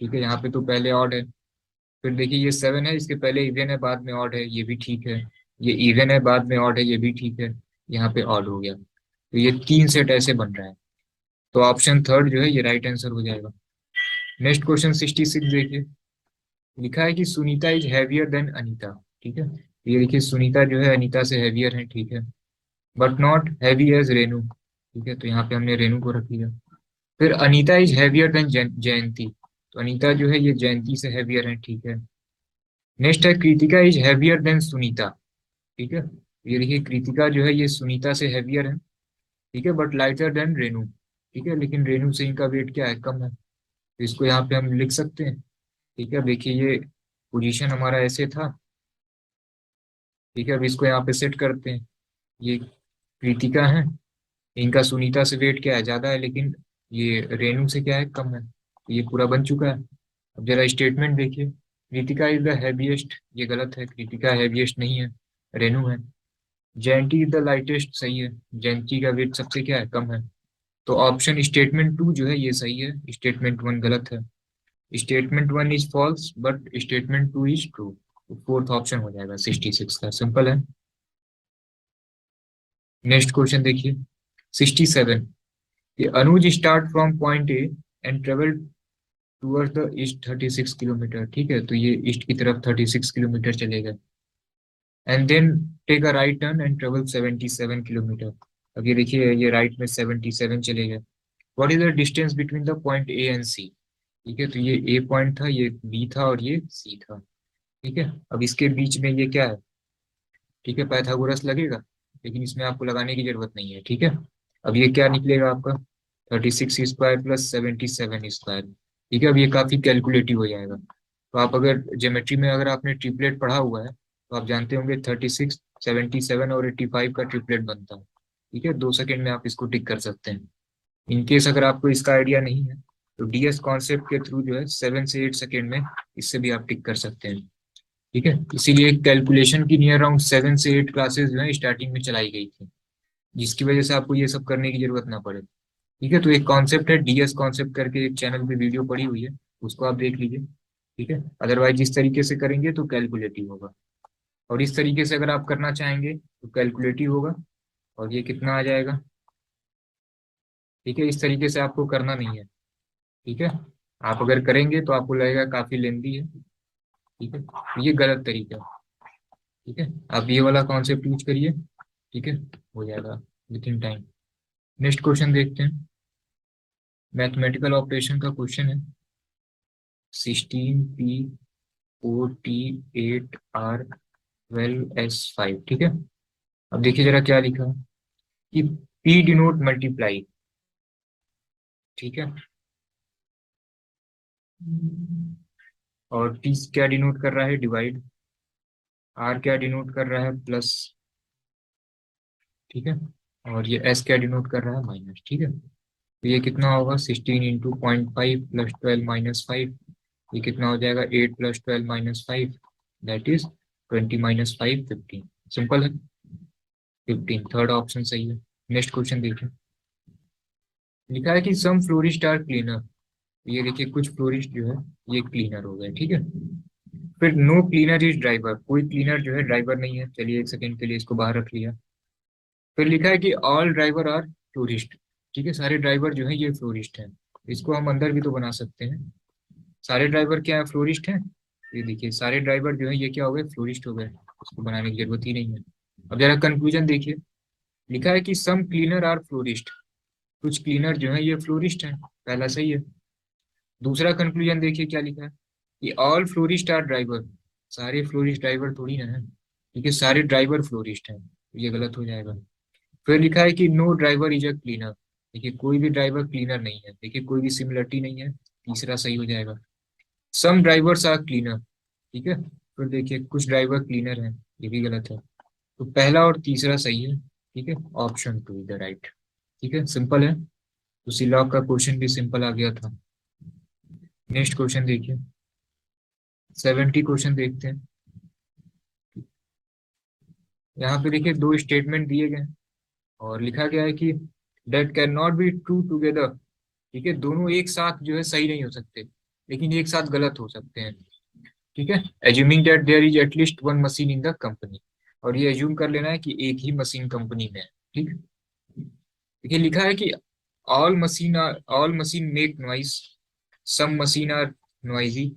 ठीक है, यहाँ पे तो पहले ऑड है। फिर देखिए ये 7 है, इसके पहले इवन है, बाद में ऑड है, ये भी ठीक है। ये इवन है, बाद में ऑड है, ये भी ठीक है। यहाँ पे ऑड हो गया, तो ये 3 सेट ऐसे बन रहा है। तो ऑप्शन थर्ड जो है ये राइट आंसर हो जाएगा। नेक्स्ट क्वेश्चन 66 देखिए। लिखा है कि Sunita is heavier than Anita. ठीक है, तो ये देखिए सुनीता जो है अनीता से हैवियर है। ठीक है, but not heavy as Renu. ठीक है, तो यहाँ पे हमने रेनू को रख लिया। फिर अनीता इज हैवियर देन जयंती। तो अनीता जो है ये जयंती से हैवियर है। ठीक है। नेक्स्ट है Kritika is heavier than Sunita. ठीक है, ये देखिए कृतिका जो है ये सुनीता से हैवियर है। ठीक है, बट लाइटर देन रेनू। ठीक है, लेकिन रेनू से इनका वेट क्या है, कम है, तो इसको यहाँ पे हम लिख सकते हैं। ठीक है, देखिए ये पोजीशन हमारा ऐसे था। ठीक है, अब इसको यहाँ पे सेट करते हैं। ये कृतिका है, इनका सुनीता से वेट क्या है, ज्यादा है, लेकिन ये रेनू से क्या है, कम है, तो ये पूरा बन चुका है। अब जरा स्टेटमेंट देखिए। कृतिका इज द हैवीएस्ट, ये गलत है, कृतिका हैवीएस्ट नहीं है, रेनू है। जयंती इज द लाइटेस्ट, सही है, जयंती का वेट सबसे क्या है, कम है। तो ऑप्शन स्टेटमेंट 2 जो है ये सही है, स्टेटमेंट 1 गलत है। Statement 1 is false but statement 2 is true. तो फोर्थ ऑप्शन हो जाएगा 66 का। सिंपल है। नेक्स्ट क्वेश्चन देखिए 67। कि Anuj start from point A and travel towards the east 36 kilometre. ठीक है, तो ये ईस्ट की तरफ 36 किलोमीटर चलेगा। And then take a right turn and travel 77 kilometre. अब ये देखिए ये राइट में 77 चलेगा। What is the distance between the point A and C. ठीक है, तो ये ए पॉइंट था, ये बी था और ये सी था। ठीक है, अब इसके बीच में ये क्या है। ठीक है, पाइथागोरस लगेगा, लेकिन इसमें आपको लगाने की जरूरत नहीं है। ठीक है, अब ये क्या निकलेगा आपका 36 स्क्वायर प्लस 77 स्क्वायर। ठीक है, अब ये काफी कैलकुलेटिव हो जाएगा। तो आप अगर ज्योमेट्री में अगर आपने ट्रिपलेट पढ़ा हुआ है तो आप जानते होंगे 36, 77 और 85 का ट्रिपलेट बनता है। ठीक है, 2 सेकेंड में आप इसको टिक कर सकते हैं। इनकेस अगर आपको इसका आइडिया नहीं है तो डीएस कॉन्सेप्ट के थ्रू जो है 7 से 8 सेकेंड में इससे भी आप टिक कर सकते हैं। ठीक है, इसीलिए कैलकुलेशन की नियर अराउंड 7 से 8 क्लासेस जो है स्टार्टिंग में चलाई गई थी, जिसकी वजह से आपको ये सब करने की जरूरत ना पड़े। ठीक है, तो एक कॉन्सेप्ट है डीएस कॉन्सेप्ट करके, एक चैनल पे वीडियो पड़ी हुई है, उसको आप देख लीजिए। ठीक है, अदरवाइज जिस तरीके से करेंगे तो कैलकुलेटिव होगा, और इस तरीके से अगर आप करना चाहेंगे तो कैलकुलेटिव होगा, और ये कितना आ जाएगा। ठीक है, इस तरीके से आपको करना नहीं है। ठीक है, आप अगर करेंगे तो आपको लगेगा काफी लेंदी है। ठीक है, तो ये गलत तरीका है। ठीक है, आप ये वाला कॉन्सेप्ट यूज करिए। ठीक है, हो जाएगा with in time. Next question देखते हैं। मैथमेटिकल ऑपरेशन का क्वेश्चन है। 16P4T8R12S5। ठीक है, अब देखिए जरा क्या लिखा है कि P डिनोट मल्टीप्लाई। ठीक है, और T क्या डिनोट कर रहा है, डिवाइड। R क्या डिनोट कर रहा है, प्लस। ठीक है, और ये S क्या डिनोट कर रहा है, माइनस। ठीक है, तो ये कितना होगा 16 × 0.5 प्लस 12 - 5। ये कितना हो जाएगा 8 प्लस 12 - 5, दैट इज 20 - 5 15। सिंपल है, 15 थर्ड ऑप्शन सही है। नेक्स्ट क्वेश्चन देखिए। लिखा है कि सम फ्लोरिस्ट आर क्लीनर। ये देखिए कुछ फ्लोरिस्ट जो है ये क्लीनर हो गए। ठीक है, फिर नो क्लीनर इज ड्राइवर, कोई क्लीनर जो है ड्राइवर नहीं है, चलिए 1 सेकेंड के लिए इसको बाहर रख लिया। फिर लिखा है कि ऑल ड्राइवर आर फ्लोरिस्ट। ठीक है, सारे ड्राइवर जो है ये फ्लोरिस्ट हैं। इसको हम अंदर भी तो बना सकते हैं। सारे ड्राइवर क्या है, फ्लोरिस्ट हैं। ये देखिए सारे ड्राइवर जो है ये क्या हो गए, फ्लोरिस्ट हो गए, उसको बनाने की जरूरत ही नहीं है। अब जरा कंक्लूजन देखिए। लिखा है कि सम क्लीनर आर फ्लोरिस्ट, कुछ क्लीनर जो है ये फ्लोरिस्ट हैं, पहला सही है। दूसरा कंक्लूजन देखिए क्या लिखा है कि ऑल फ्लोरिस्ट आर ड्राइवर, सारे फ्लोरिस्ट ड्राइवर थोड़ी ना है। ठीक है, सारे ड्राइवर फ्लोरिस्ट हैं, तो ये गलत हो जाएगा। फिर लिखा है कि no driver is a cleaner. देखिए कोई भी ड्राइवर क्लीनर नहीं है, देखिए कोई भी सिमिलरिटी नहीं है, तीसरा सही हो जाएगा। सम ड्राइवर्स आर क्लीनर। ठीक है, फिर देखिए कुछ ड्राइवर क्लीनर हैं, ये भी गलत है। तो पहला और तीसरा सही है। ठीक है, option two is the right. ठीक है, सिंपल है, तो सी लॉग का क्वेश्चन भी सिंपल आ गया था। नेक्स्ट क्वेश्चन देखिए, 70 क्वेश्चन देखते हैं। यहाँ पे देखिए दो स्टेटमेंट दिए गए हैं और लिखा गया है कि date can not be true together. ठीक है, दोनों एक साथ जो है सही नहीं हो सकते, लेकिन एक साथ गलत हो सकते हैं। ठीक है, assuming that there is at least one machine in the company. और ये एज्यूम कर लेना है कि एक ही मशीन कंपनी में है। ठीक, देखिए लिखा है कि all machine make noise, some machine are noisy,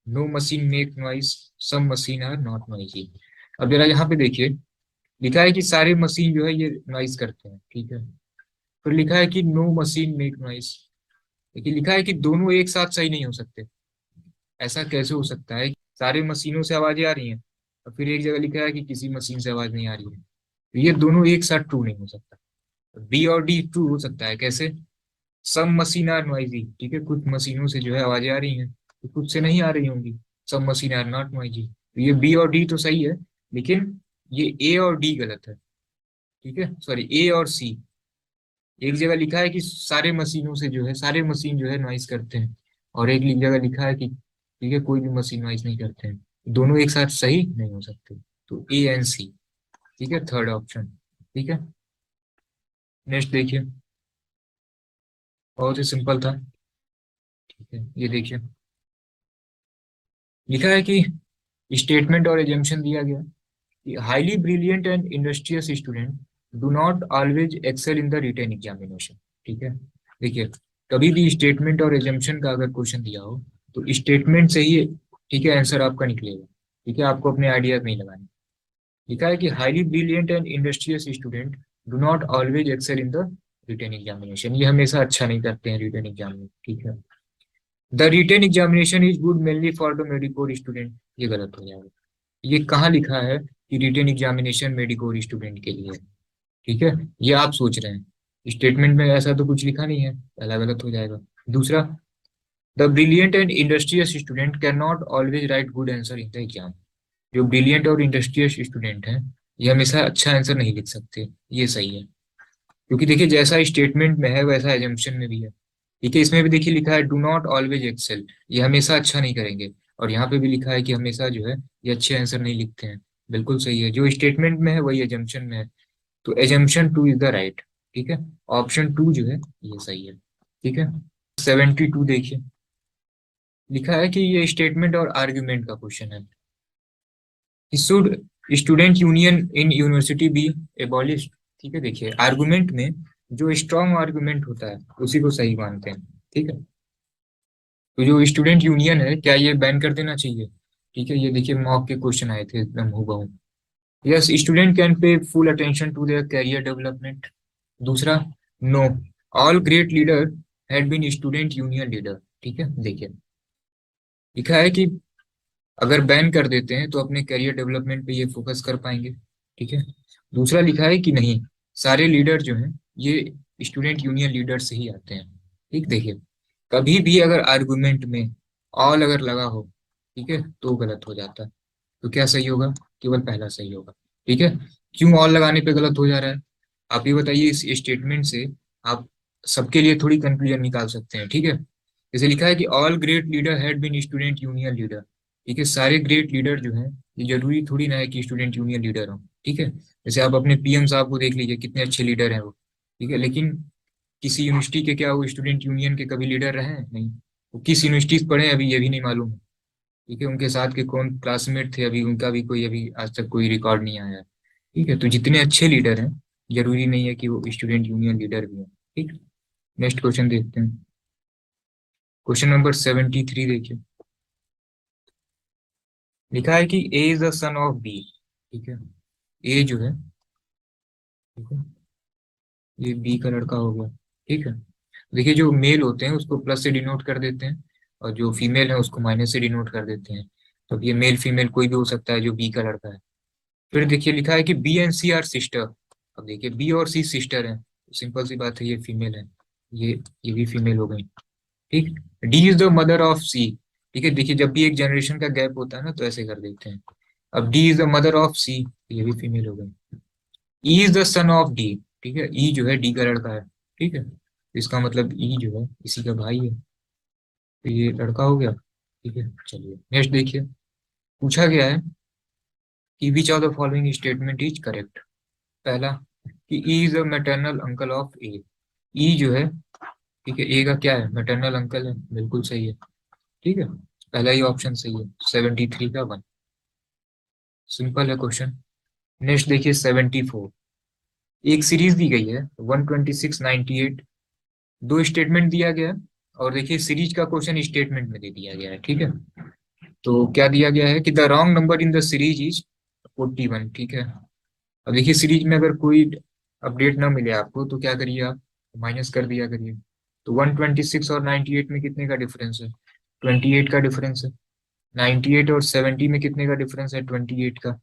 no machine make noise, some machine are not noisy. अब जरा यहाँ पे देखिए, लिखा है कि सारे मशीन जो है ये नॉइस करते हैं। ठीक है, फिर लिखा है कि नो मशीन मेक नॉइस। देखिए लिखा है कि दोनों एक साथ सही नहीं हो सकते। ऐसा कैसे हो सकता है, सारे मशीनों से आवाजें आ रही हैं और फिर एक जगह लिखा है कि किसी मशीन से आवाज नहीं आ रही है, तो ये दोनों एक साथ ट्रू नहीं हो सकता। बी और डी ट्रू हो सकता है कैसे, सम मशीन आर नॉइजी। ठीक है, कुछ मशीनों से जो है आवाजें आ रही हैं, तो कुछ से नहीं आ रही होंगी। Some machine are not noisy, तो ये बी और डी तो सही है, लेकिन ये ए और डी गलत है। ठीक है, सॉरी ए और सी। एक जगह लिखा है कि सारे मशीनों से जो है, सारे मशीन जो है नॉइस करते हैं, और एक जगह लिखा है कि ठीक है कोई भी मशीन नॉइस नहीं करते हैं। दोनों एक साथ सही नहीं हो सकते, तो ए एंड सी। ठीक है, थर्ड ऑप्शन। ठीक है, नेक्स्ट देखिए, बहुत ही सिंपल था। ठीक है, ये देखिए, लिखा है कि स्टेटमेंट और एजम्पशन दिया गया कि highly brilliant and industrious student do not always excel in the written examination. ठीक है, देखिए कभी भी स्टेटमेंट और एजम्पशन का अगर क्वेश्चन दिया हो, तो स्टेटमेंट से ही ठीक है आंसर आपका निकलेगा। ठीक है, आपको अपने आइडिया नहीं लगाने। लिखा है कि highly brilliant and industrious student do not always excel in the written examination, ये हमेशा अच्छा नहीं करते हैं रिटेन एग्जाम में। ठीक है, the written examination is good mainly for the mediocre student, ये गलत हो जाएगा। ये कहाँ लिखा है कि रिटेन एग्जामिनेशन मेडिकोर स्टूडेंट के लिए है? ठीक है, ये आप सोच रहे हैं, स्टेटमेंट में ऐसा तो कुछ लिखा नहीं है, पहला गलत हो जाएगा। दूसरा, the brilliant and industrious student can not always right good answer in the exam. जो ब्रिलियंट और इंडस्ट्रियस स्टूडेंट हैं, ये हमेशा अच्छा आंसर नहीं लिख सकते, ये सही है। क्योंकि देखिए जैसा स्टेटमेंट में है वैसा एजम्पशन में भी है। ठीक है, इसमें भी देखिए लिखा है डू नॉट ऑलवेज एक्सेल, ये हमेशा अच्छा नहीं करेंगे। और यहाँ पे भी लिखा है कि हमेशा जो है ये अच्छे आंसर नहीं लिखते हैं। बिल्कुल सही है, जो स्टेटमेंट में है वही एजम्पशन में है, तो assumption two is the right. ठीक है, ऑप्शन टू जो है ये सही है। ठीक है, 72 देखिए, लिखा है कि ये स्टेटमेंट और आर्ग्यूमेंट का क्वेश्चन है। Should student union in university be abolished. ठीक है, देखिए आर्गुमेंट में जो स्ट्रॉन्ग आर्गुमेंट होता है उसी को सही मानते हैं। ठीक है, तो जो स्टूडेंट यूनियन है क्या ये बैन कर देना चाहिए? ठीक है, ये देखिए मॉक के क्वेश्चन आए थे एकदम हूबहू। Yes, student can pay full attention to their career development. दूसरा, no, all great leader had been student union leader. ठीक है, देखिए लिखा है कि अगर बैन कर देते हैं तो अपने करियर डेवलपमेंट पे ये फोकस कर पाएंगे। ठीक है, दूसरा लिखा है कि नहीं, सारे लीडर जो हैं ये स्टूडेंट यूनियन लीडर से ही आते हैं। ठीक, देखिए कभी भी अगर आर्गुमेंट में ऑल अगर लगा हो, ठीक है, तो गलत हो जाता है। तो क्या सही होगा? केवल पहला सही होगा। ठीक है, क्यों ऑल लगाने पे गलत हो जा रहा है? आप ये बताइए, इस स्टेटमेंट से आप सबके लिए थोड़ी कंक्लूजन निकाल सकते हैं। ठीक है, जैसे लिखा है कि all great leader had been student union leader. ठीक है, सारे ग्रेट लीडर जो हैं ये जरूरी थोड़ी ना है कि स्टूडेंट यूनियन लीडर हो। ठीक है, जैसे आप अपने पीएम साहब को देख लीजिए, कितने अच्छे लीडर हैं वो। ठीक है, लेकिन किसी यूनिवर्सिटी के क्या वो स्टूडेंट यूनियन के कभी लीडर रहे हैं? नहीं। वो किस यूनिवर्सिटी से पढ़े हैं अभी ये भी नहीं मालूम है। ठीक है, उनके साथ के कौन क्लासमेट थे अभी उनका भी कोई अभी आज तक कोई रिकॉर्ड नहीं आया है। ठीक है, तो जितने अच्छे लीडर हैं जरूरी नहीं है कि वो स्टूडेंट यूनियन लीडर भी हैं। ठीक, नेक्स्ट क्वेश्चन देखते हैं, क्वेश्चन नंबर 73 देखिए, लिखा है कि A is the son of B. ठीक है, ए जो है, ठीक है, ये बी का लड़का हो गया। ठीक है, देखिए जो मेल होते हैं उसको प्लस से डिनोट कर देते हैं, और जो फीमेल है उसको माइनस से डिनोट कर देते हैं। तो अब ये मेल फीमेल कोई भी हो सकता है जो बी का लड़का है। फिर देखिए लिखा है कि B and C are sister. अब देखिए बी और सी सिस्टर हैं, तो सिंपल सी बात है ये फीमेल है, ये ये भी फीमेल हो गई। ठीक। D is the mother of C. ठीक है, देखिए जब भी एक जनरेशन का गैप होता है ना तो ऐसे कर देते हैं। अब D is the mother of C, ये भी फीमेल हो गई। E is the son of D. ठीक है, ई जो है डी का लड़का है। ठीक है, इसका मतलब ई जो है इसी का भाई है, तो ये लड़का हो गया। ठीक है, चलिए नेक्स्ट देखिए। पूछा गया है कि which of the following statement is correct. पहला कि E is the maternal uncle of A. E जो है, ठीक है, ए का क्या है, मैटरनल अंकल है, बिल्कुल सही है। ठीक है, पहला ही ऑप्शन सही है, 73 का 1। सिंपल है क्वेश्चन। नेक्स्ट देखिए 74। एक सीरीज दी गई है 126 98, दो स्टेटमेंट दिया गया है, और देखिए सीरीज का क्वेश्चन स्टेटमेंट में दे दिया गया है। ठीक है, तो क्या दिया गया है कि the wrong number in the series is 41। ठीक है, अब देखिए सीरीज में अगर कोई अपडेट ना मिले आपको तो क्या करिए आप, माइनस कर दिया करिए। तो 126 और 98 में कितने का डिफरेंस है, 28 का डिफरेंस है। 98 और 70 में कितने का डिफरेंस है, 28 का।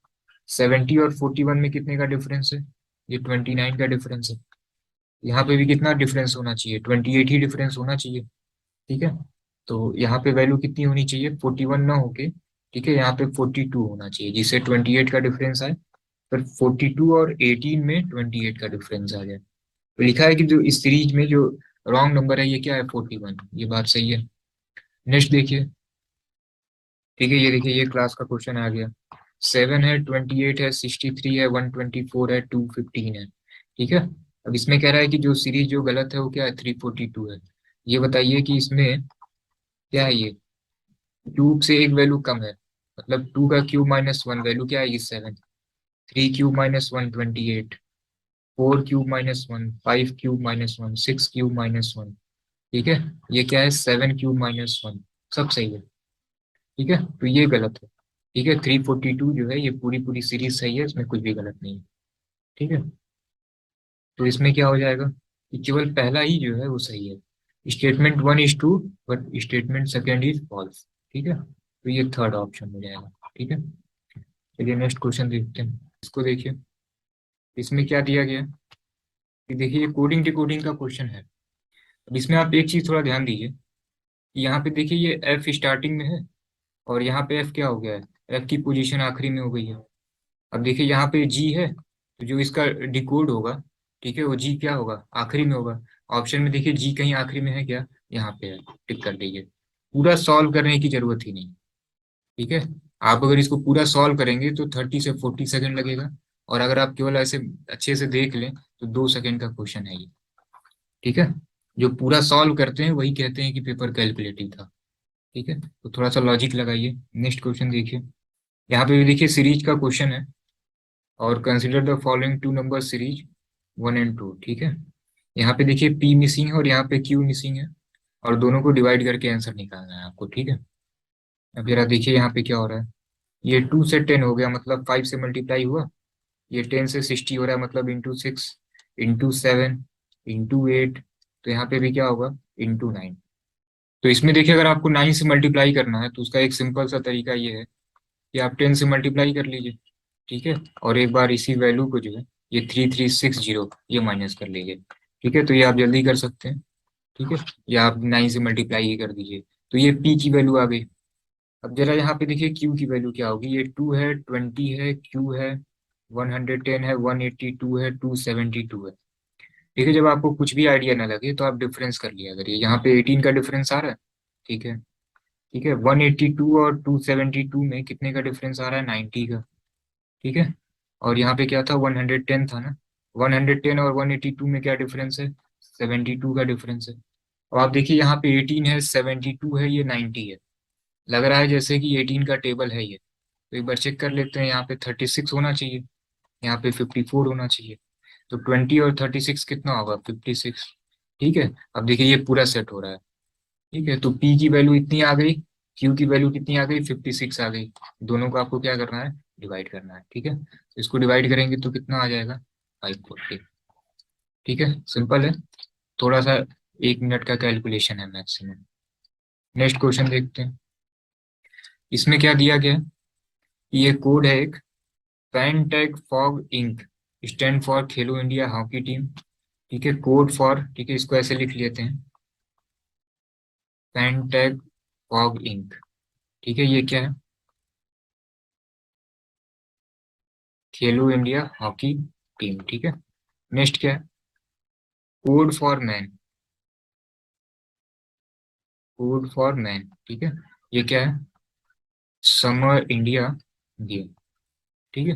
70 और 41 में कितने का डिफरेंस है, ये 29 का डिफरेंस है। यहाँ पे भी कितना डिफरेंस होना चाहिए, 28 ही डिफरेंस होना चाहिए। ठीक है, तो यहाँ पे वैल्यू कितनी होनी चाहिए, 41 ना होके, ठीक है, यहाँ पे 42 होना चाहिए, जिससे 28 का डिफरेंस आए। फिर 42 और 18 में 28 का डिफरेंस आ जाए। तो लिखा है कि जो इस सीरीज में जो रॉन्ग नंबर है ये क्या है, 41। ये बात सही है। नेक्स्ट देखिए। ठीक है, ये देखिए ये क्लास का क्वेश्चन आ गया। 7 है, 28 है, 63 है, 124 है, 215 है। ठीक है, अब इसमें कह रहा है कि जो सीरीज जो गलत है वो क्या है, 342 है। ये बताइए कि इसमें क्या है, ये टू से एक वैल्यू कम है, मतलब 2 का क्यूब माइनस 1 वैल्यू क्या आएगी, 7। 3 cube minus 1 28, 4 cube minus 1 5 cube minus 1 6 cube minus 1। ठीक है, ये क्या है, 7 क्यूब माइनस 1। सब सही है। ठीक है, तो ये गलत है। ठीक है, 342 जो है ये पूरी पूरी सीरीज सही है, इसमें कुछ भी गलत नहीं है। ठीक है, तो इसमें क्या हो जाएगा कि केवल पहला ही जो है वो सही है। Statement 1 is true, but statement second is false. ठीक है, तो ये थर्ड ऑप्शन हो जाएगा। ठीक है, चलिए नेक्स्ट क्वेश्चन देखते हैं। इसको देखिए, इसमें क्या दिया गया है कि देखिए ये कोडिंग डिकोडिंग का क्वेश्चन है। अब इसमें आप एक चीज थोड़ा ध्यान दीजिए कि यहाँ पे देखिए ये एफ स्टार्टिंग में है, और यहाँ पे एफ क्या हो गया है, एफ की पोजीशन आखिरी में हो गई है। अब देखिए यहाँ पे जी है, तो जो इसका डिकोड होगा, ठीक है, वो जी क्या होगा, आखिरी में होगा। ऑप्शन में देखिए जी कहीं आखिरी में है क्या, यहाँ पे है, टिक कर दीजिए। पूरा सॉल्व करने की जरूरत ही नहीं। ठीक है, आप अगर इसको पूरा सॉल्व करेंगे तो 30 से 40 सेकंड लगेगा, और अगर आप केवल ऐसे अच्छे से देख लें तो 2 सेकंड का क्वेश्चन है ये। ठीक है, जो पूरा सॉल्व करते हैं वही कहते हैं कि पेपर कैलकुलेटिव था। ठीक है, तो थोड़ा सा लॉजिक लगाइए। नेक्स्ट क्वेश्चन देखिए। यहाँ पे भी देखिए सीरीज का क्वेश्चन है, और consider the following two number series 1 and 2। ठीक है, यहाँ पे देखिए पी मिसिंग है और यहाँ पे क्यू मिसिंग है, और दोनों को डिवाइड करके आंसर निकालना है आपको। ठीक है, अब जरा देखिए यहाँ पे क्या हो रहा है। ये 2 से 10 हो गया, मतलब 5 से मल्टीप्लाई हुआ। ये 10 से 60 हो रहा है, मतलब इंटू 6, इंटू 7, इंटू 8। तो यहाँ पे भी क्या होगा, इंटू 9। तो इसमें देखिए अगर आपको 9 से मल्टीप्लाई करना है तो उसका एक सिंपल सा तरीका ये है कि आप 10 से मल्टीप्लाई कर लीजिए। ठीक है, और एक बार इसी वैल्यू को जो है ये 3360 ये माइनस कर लीजिए। ठीक है, तो ये आप जल्दी कर सकते हैं। ठीक है, या आप 9 से मल्टीप्लाई ही कर दीजिए, तो ये पी की वैल्यू आ गई। अब जरा यहाँ पे देखिए क्यू की वैल्यू क्या होगी, ये 2 है, 20 है, क्यू है, 110 है, 182 है, 272 है। ठीक है, जब आपको कुछ भी आइडिया ना लगे तो आप डिफरेंस कर लिया करिए। यहाँ पे 18 का डिफरेंस आ रहा है। ठीक है, ठीक है, 182 और 272 में कितने का डिफरेंस आ रहा है, 90 का। ठीक है, और यहाँ पे क्या था, 110 था ना। 110 और 182 में क्या डिफरेंस है, 72 का डिफरेंस है। और आप देखिए यहाँ पे 18 है, 72 है, ये 90 है। लग रहा है जैसे कि 18 का टेबल है ये। तो एक बार चेक कर लेते हैं, यहाँ पे 36 होना चाहिए, यहाँ पे 54 होना चाहिए। तो 20 और 36 कितना होगा, 56। ठीक है, अब देखिए ये पूरा सेट हो रहा है। ठीक है, तो पी की वैल्यू इतनी आ गई, क्यू की वैल्यू कितनी आ गई, 56 आ गई। दोनों को आपको क्या करना है, डिवाइड करना है। ठीक है, तो इसको डिवाइड करेंगे तो कितना आ जाएगा, 540। ठीक है, सिंपल है। थोड़ा सा 1 मिनट का कैलकुलेशन है मैक्सिमम। नेक्स्ट क्वेश्चन देखते हैं। इसमें क्या दिया गया है, ये कोड है एक, फैनटेक fog ink stand for Khelo India hockey team. ठीक है, कोड फॉर, ठीक है, इसको ऐसे लिख लेते हैं, फैनटेक फॉग इंक। ठीक है, ये क्या है? खेलो इंडिया हॉकी टीम। ठीक है, नेक्स्ट क्या है? Code for man, code for man. ठीक है, ये क्या है? Summer India game. ठीक है,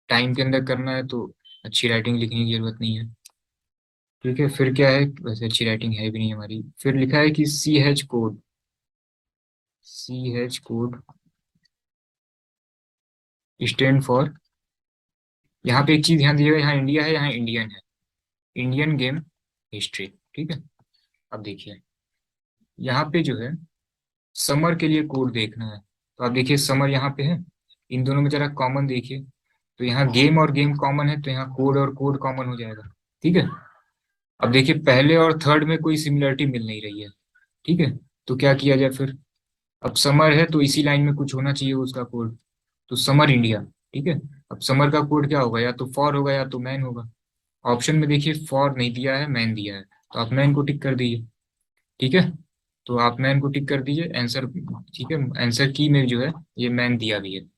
टाइम के अंदर करना है तो अच्छी राइटिंग लिखने की जरूरत नहीं है। ठीक है, फिर क्या है? वैसे अच्छी राइटिंग है भी नहीं हमारी। फिर लिखा है कि CH code, CH code stand for, यहाँ पे एक चीज ध्यान दीजिएगा, यहाँ इंडिया है, यहाँ इंडियन है, इंडियन गेम हिस्ट्री। ठीक है, अब देखिए यहाँ पे जो है समर के लिए कोड देखना है, तो आप देखिए समर यहाँ पे है, इन दोनों में जरा कॉमन देखिए, तो यहाँ गेम और गेम कॉमन है, तो यहाँ कोड और कोड कॉमन हो जाएगा। ठीक है, अब देखिए पहले और थर्ड में कोई सिमिलरिटी मिल नहीं रही है। ठीक है, तो क्या किया जाए फिर? अब समर है तो इसी लाइन में कुछ होना चाहिए उसका कोड, तो समर इंडिया। ठीक है, अब समर का कोड क्या होगा? या तो फॉर होगा या तो मैन होगा। ऑप्शन में देखिए फॉर नहीं दिया है, मैन दिया है, तो आप मैन को टिक कर दीजिए। ठीक है, तो आप मैन को टिक कर दीजिए आंसर। ठीक है, आंसर की में जो है ये मैन दिया भी है।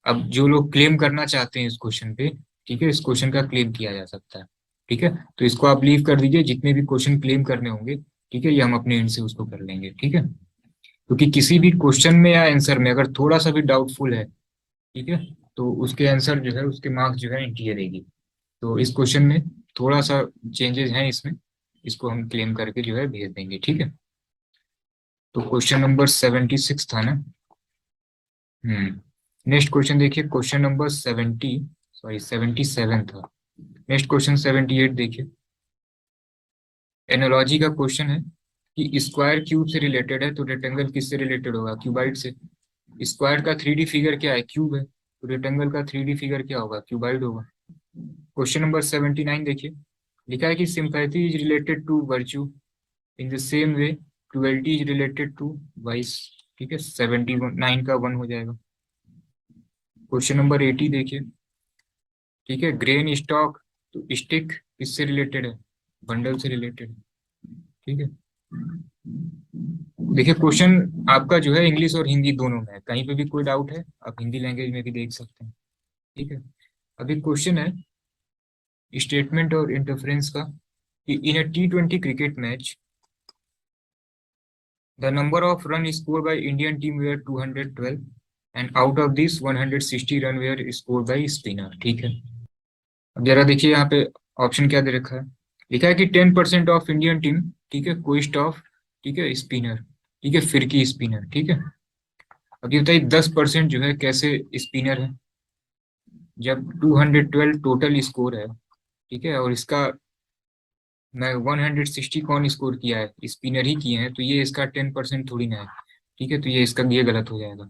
अब जो लोग क्लेम करना चाहते हैं इस क्वेश्चन पे, ठीक है, इस क्वेश्चन का क्लेम किया जा सकता है। ठीक है, तो इसको आप लीव कर दीजिए, जितने भी क्वेश्चन क्लेम करने होंगे, ठीक है, ये हम अपने एंड से उसको कर लेंगे। ठीक है, क्योंकि किसी भी क्वेश्चन में या आंसर में अगर थोड़ा सा भी डाउटफुल है, ठीक है, तो उसके आंसर जो है, उसके मार्क्स जो है इंटीरियर रहेगी। तो इस क्वेश्चन में थोड़ा सा चेंजेस हैं इसमें, इसको हम क्लेम करके जो है भेज देंगे। ठीक है, तो क्वेश्चन नंबर 76 था ना। नेक्स्ट क्वेश्चन देखिए, क्वेश्चन नंबर 77 था। नेक्स्ट क्वेश्चन 78 देखिए, एनालॉजी का क्वेश्चन है कि स्क्वायर क्यूब से रिलेटेड है, तो रेक्टेंगल किससे रिलेटेड होगा? क्यूबाइड से। स्क्वायर का 3D फिगर क्या है? क्यूब है, तो रेक्टेंगल का 3D फिगर क्या होगा? क्यूबाइड होगा। क्वेश्चन नंबर 79 देखिए, लिखा है कि sympathy is related to virtue in the same way cruelty is related to vice. ठीक है, 79 का 1 हो जाएगा। क्वेश्चन नंबर 80 देखिए, ठीक है, ग्रेन स्टॉक, तो स्टिक किससे रिलेटेड है? बंडल से रिलेटेड है। ठीक है, देखिए क्वेश्चन आपका जो है इंग्लिश और हिंदी दोनों में है, कहीं पे भी कोई डाउट है आप हिंदी लैंग्वेज में भी देख सकते हैं। ठीक है, अभी क्वेश्चन है स्टेटमेंट और इंटरफेरेंस का, कि in a T20 cricket match the number of run score by Indian team were 212 and out of this 160 run were score by spinner. ठीक है, अब जरा देखिए यहाँ पे ऑप्शन क्या दे रखा है। लिखा है कि 10% ऑफ इंडियन टीम, ठीक है, कोस्ट ऑफ, ठीक है, स्पिनर, ठीक है, फिरकी स्पिनर। ठीक है, अब ये बताइए 10% जो है कैसे स्पिनर है, जब 212 टोटल स्कोर है, ठीक है, और इसका मैं 160 कौन स्कोर किया है? स्पिनर ही किए हैं, तो ये इसका 10% थोड़ी ना है। ठीक है, तो ये इसका ये गलत हो जाएगा।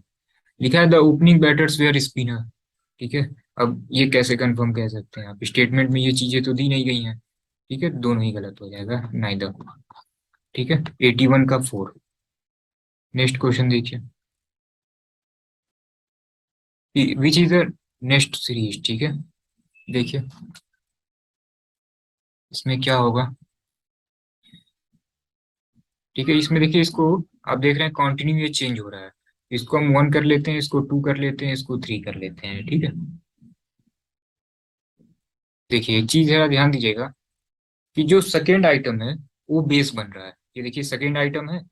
लिखा है the opening batters were spinner. ठीक है, अब ये कैसे कंफर्म कह सकते हैं आप? स्टेटमेंट में ये चीजें तो दी नहीं गई हैं। ठीक है, दोनों ही गलत हो जाएगा, नाइदर। ठीक है, 81 का 4। नेक्स्ट क्वेश्चन देखिए, विच इज द नेक्स्ट सीरीज। ठीक है, देखिए इसमें क्या होगा। ठीक है, इसमें देखिए, इसको आप देख रहे हैं कंटिन्यू ये चेंज हो रहा है, इसको हम 1 कर लेते हैं, इसको 2 कर लेते हैं, इसको 3 कर लेते हैं। ठीक है, देखिए एक चीज है, ध्यान दीजिएगा कि जो सेकेंड आइटम है वो बेस बन रहा है। ये देखिए सेकेंड आइटम है,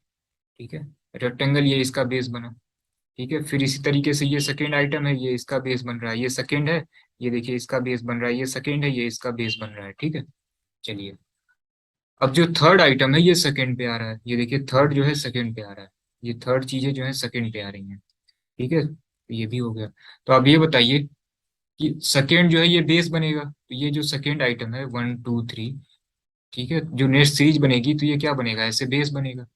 ठीक है, रेक्टेंगल, ये इसका बेस बना। ठीक है, फिर इसी तरीके से ये सेकेंड आइटम है, ये इसका बेस बन रहा है, ये सेकेंड है, ये देखिए इसका बेस बन रहा है, ये सेकेंड है, ये इसका बेस बन रहा है। ठीक है, चलिए अब जो थर्ड आइटम है ये सेकेंड पे आ रहा है, ये देखिए थर्ड जो है सेकेंड पे आ रहा है, ये थर्ड चीजें जो है सेकेंड पे आ रही हैं। ठीक है, तो ये भी हो गया। तो आप ये बताइए कि सेकेंड जो है ये बेस बनेगा, तो ये जो सेकेंड आइटम है 1 2 3, ठीक है, जो नेक्स्ट सीरीज बनेगी तो ये क्या बनेगा? ऐसे बेस बनेगा।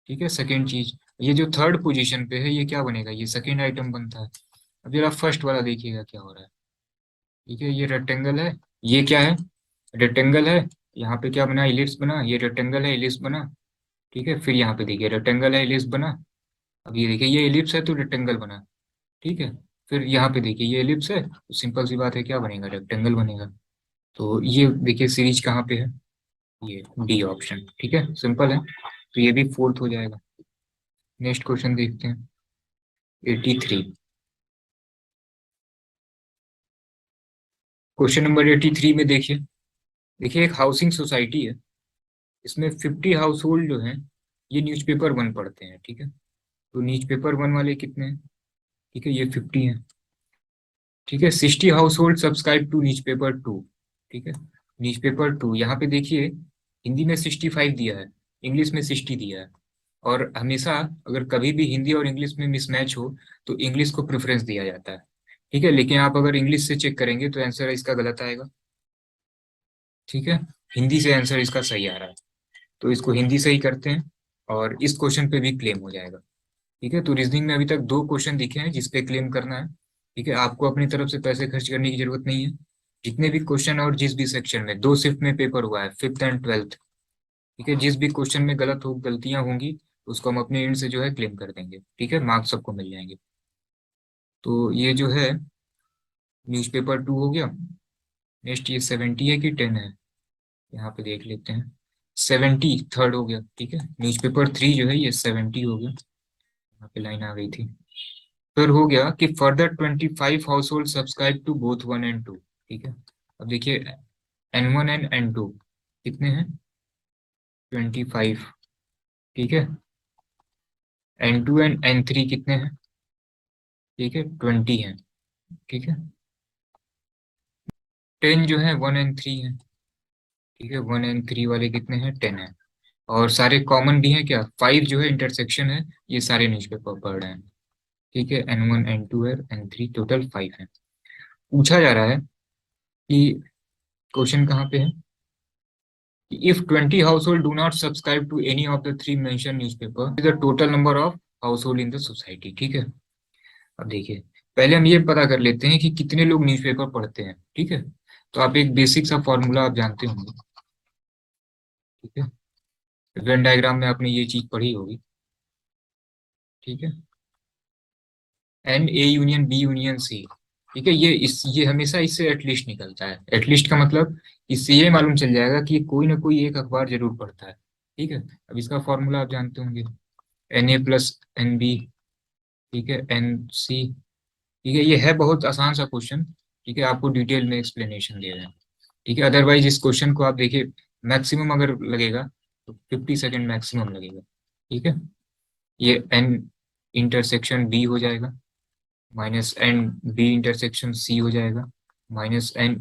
ठीक है, सेकेंड चीज, ये जो थर्ड पोजीशन पे है ये क्या बनेगा? ये सेकेंड आइटम बनता है। अब जरा फर्स्ट वाला देखिएगा क्या हो रहा है। ठीक है, ये रेक्टेंगल है, ये क्या है? रेक्टेंगल है, यहाँ पे क्या बना? इलिप्स बना, ये रेक्टेंगल है, इलिप्स बना। ठीक है, फिर यहाँ पे देखिए रेक्टेंगल है, इलिप्स बना। अब ये देखिए ये इलिप्स है तो रेक्टेंगल बना। ठीक है, फिर यहाँ पे देखिए ये एलिप्स है, तो सिंपल सी बात है क्या बनेगा, रेक्टेंगल बनेगा। तो ये देखिए सीरीज कहाँ पे है, ये डी ऑप्शन, ठीक है, सिंपल है। तो ये भी फोर्थ हो जाएगा। नेक्स्ट क्वेश्चन देखते हैं, 83। क्वेश्चन नंबर 83 में देखिए, देखिए एक हाउसिंग सोसाइटी है, इसमें 50 हाउस होल्ड जो है ये न्यूज़पेपर वन पढ़ते हैं, ठीक है। तो न्यूज़पेपर वन वाले कितने हैं, ठीक है, ये 50 है, ठीक है। 60 household subscribe to newspaper two, ठीक है। न्यूज़पेपर टू यहाँ पे देखिए, हिंदी में 65 दिया है, इंग्लिश में 60 दिया है। और हमेशा अगर कभी भी हिंदी और इंग्लिश में मिसमैच हो तो इंग्लिश को प्रेफरेंस दिया जाता है, ठीक है। लेकिन आप अगर इंग्लिश से चेक करेंगे तो आंसर इसका गलत आएगा, ठीक है। हिंदी से आंसर इसका सही आ रहा है, तो इसको हिंदी से ही करते हैं और इस क्वेश्चन पे भी क्लेम हो जाएगा, ठीक है। तो रीजनिंग में अभी तक दो क्वेश्चन दिखे हैं जिसपे क्लेम करना है, ठीक है। आपको अपनी तरफ से पैसे खर्च करने की जरूरत नहीं है। जितने भी क्वेश्चन और जिस भी सेक्शन में दो शिफ्ट में पेपर हुआ है, फिफ्थ एंड ट्वेल्थ, ठीक है, जिस भी क्वेश्चन में गलतियां होंगी उसको हम अपने एंड से जो है क्लेम कर देंगे, ठीक है, मार्क्स सबको मिल जाएंगे। तो ये जो है न्यूज़पेपर टू हो गया। नेक्स्ट ये 70 है कि 10 है, यहाँ पे देख लेते हैं। 70 थर्ड हो गया, ठीक है। न्यूज़पेपर थ्री जो है ये 70 हो गया, यहाँ पे लाइन आ गई थी। फिर हो गया कि further 25 household subscribe to both one and two, ठीक है। अब देखिए N1 एंड N2 कितने हैं, 25, ठीक है। N2 एंड N3 कितने हैं, ठीक है, 20 है, ठीक है। 10 जो है 1 एंड 3 है, ठीक है। 1 एंड 3 वाले कितने हैं, 10 है। और सारे कॉमन भी हैं क्या, 5 जो है इंटरसेक्शन है, ये सारे न्यूज़पेपर पढ़ रहे हैं, ठीक है। N1 N2 है, N3, टोटल 5 है। पूछा जा रहा है कि क्वेश्चन कहाँ पे है, if 20 household do not subscribe to any of the three mentioned newspaper, is the total number of household in the society, ठीक है। अब देखिए पहले हम ये पता कर लेते हैं कि कितने लोग न्यूज़पेपर पढ़ते हैं, ठीक है। तो आप एक बेसिक सा फॉर्मूला आप जानते होंगे, ठीक है। वेन डायग्राम में आपने ये चीज पढ़ी होगी, ठीक है। N A union B union C, ठीक है। ये हमेशा इससे एटलीस्ट निकलता है, एटलीस्ट का मतलब इससे ये मालूम चल जाएगा कि कोई ना कोई एक अखबार जरूर पढ़ता है, ठीक है। अब इसका फॉर्मूला आप जानते होंगे, Na+NB, ठीक है, NC, ठीक है। ये है बहुत आसान सा क्वेश्चन, ठीक है, आपको डिटेल में एक्सप्लेनेशन दे रहे हैं, ठीक है। अदरवाइज इस क्वेश्चन को आप देखिए, मैक्सिमम अगर लगेगा तो 50 सेकेंड मैक्सिमम लगेगा, ठीक है। ये N इंटरसेक्शन B हो जाएगा, -NB इंटरसेक्शन C हो जाएगा, -NA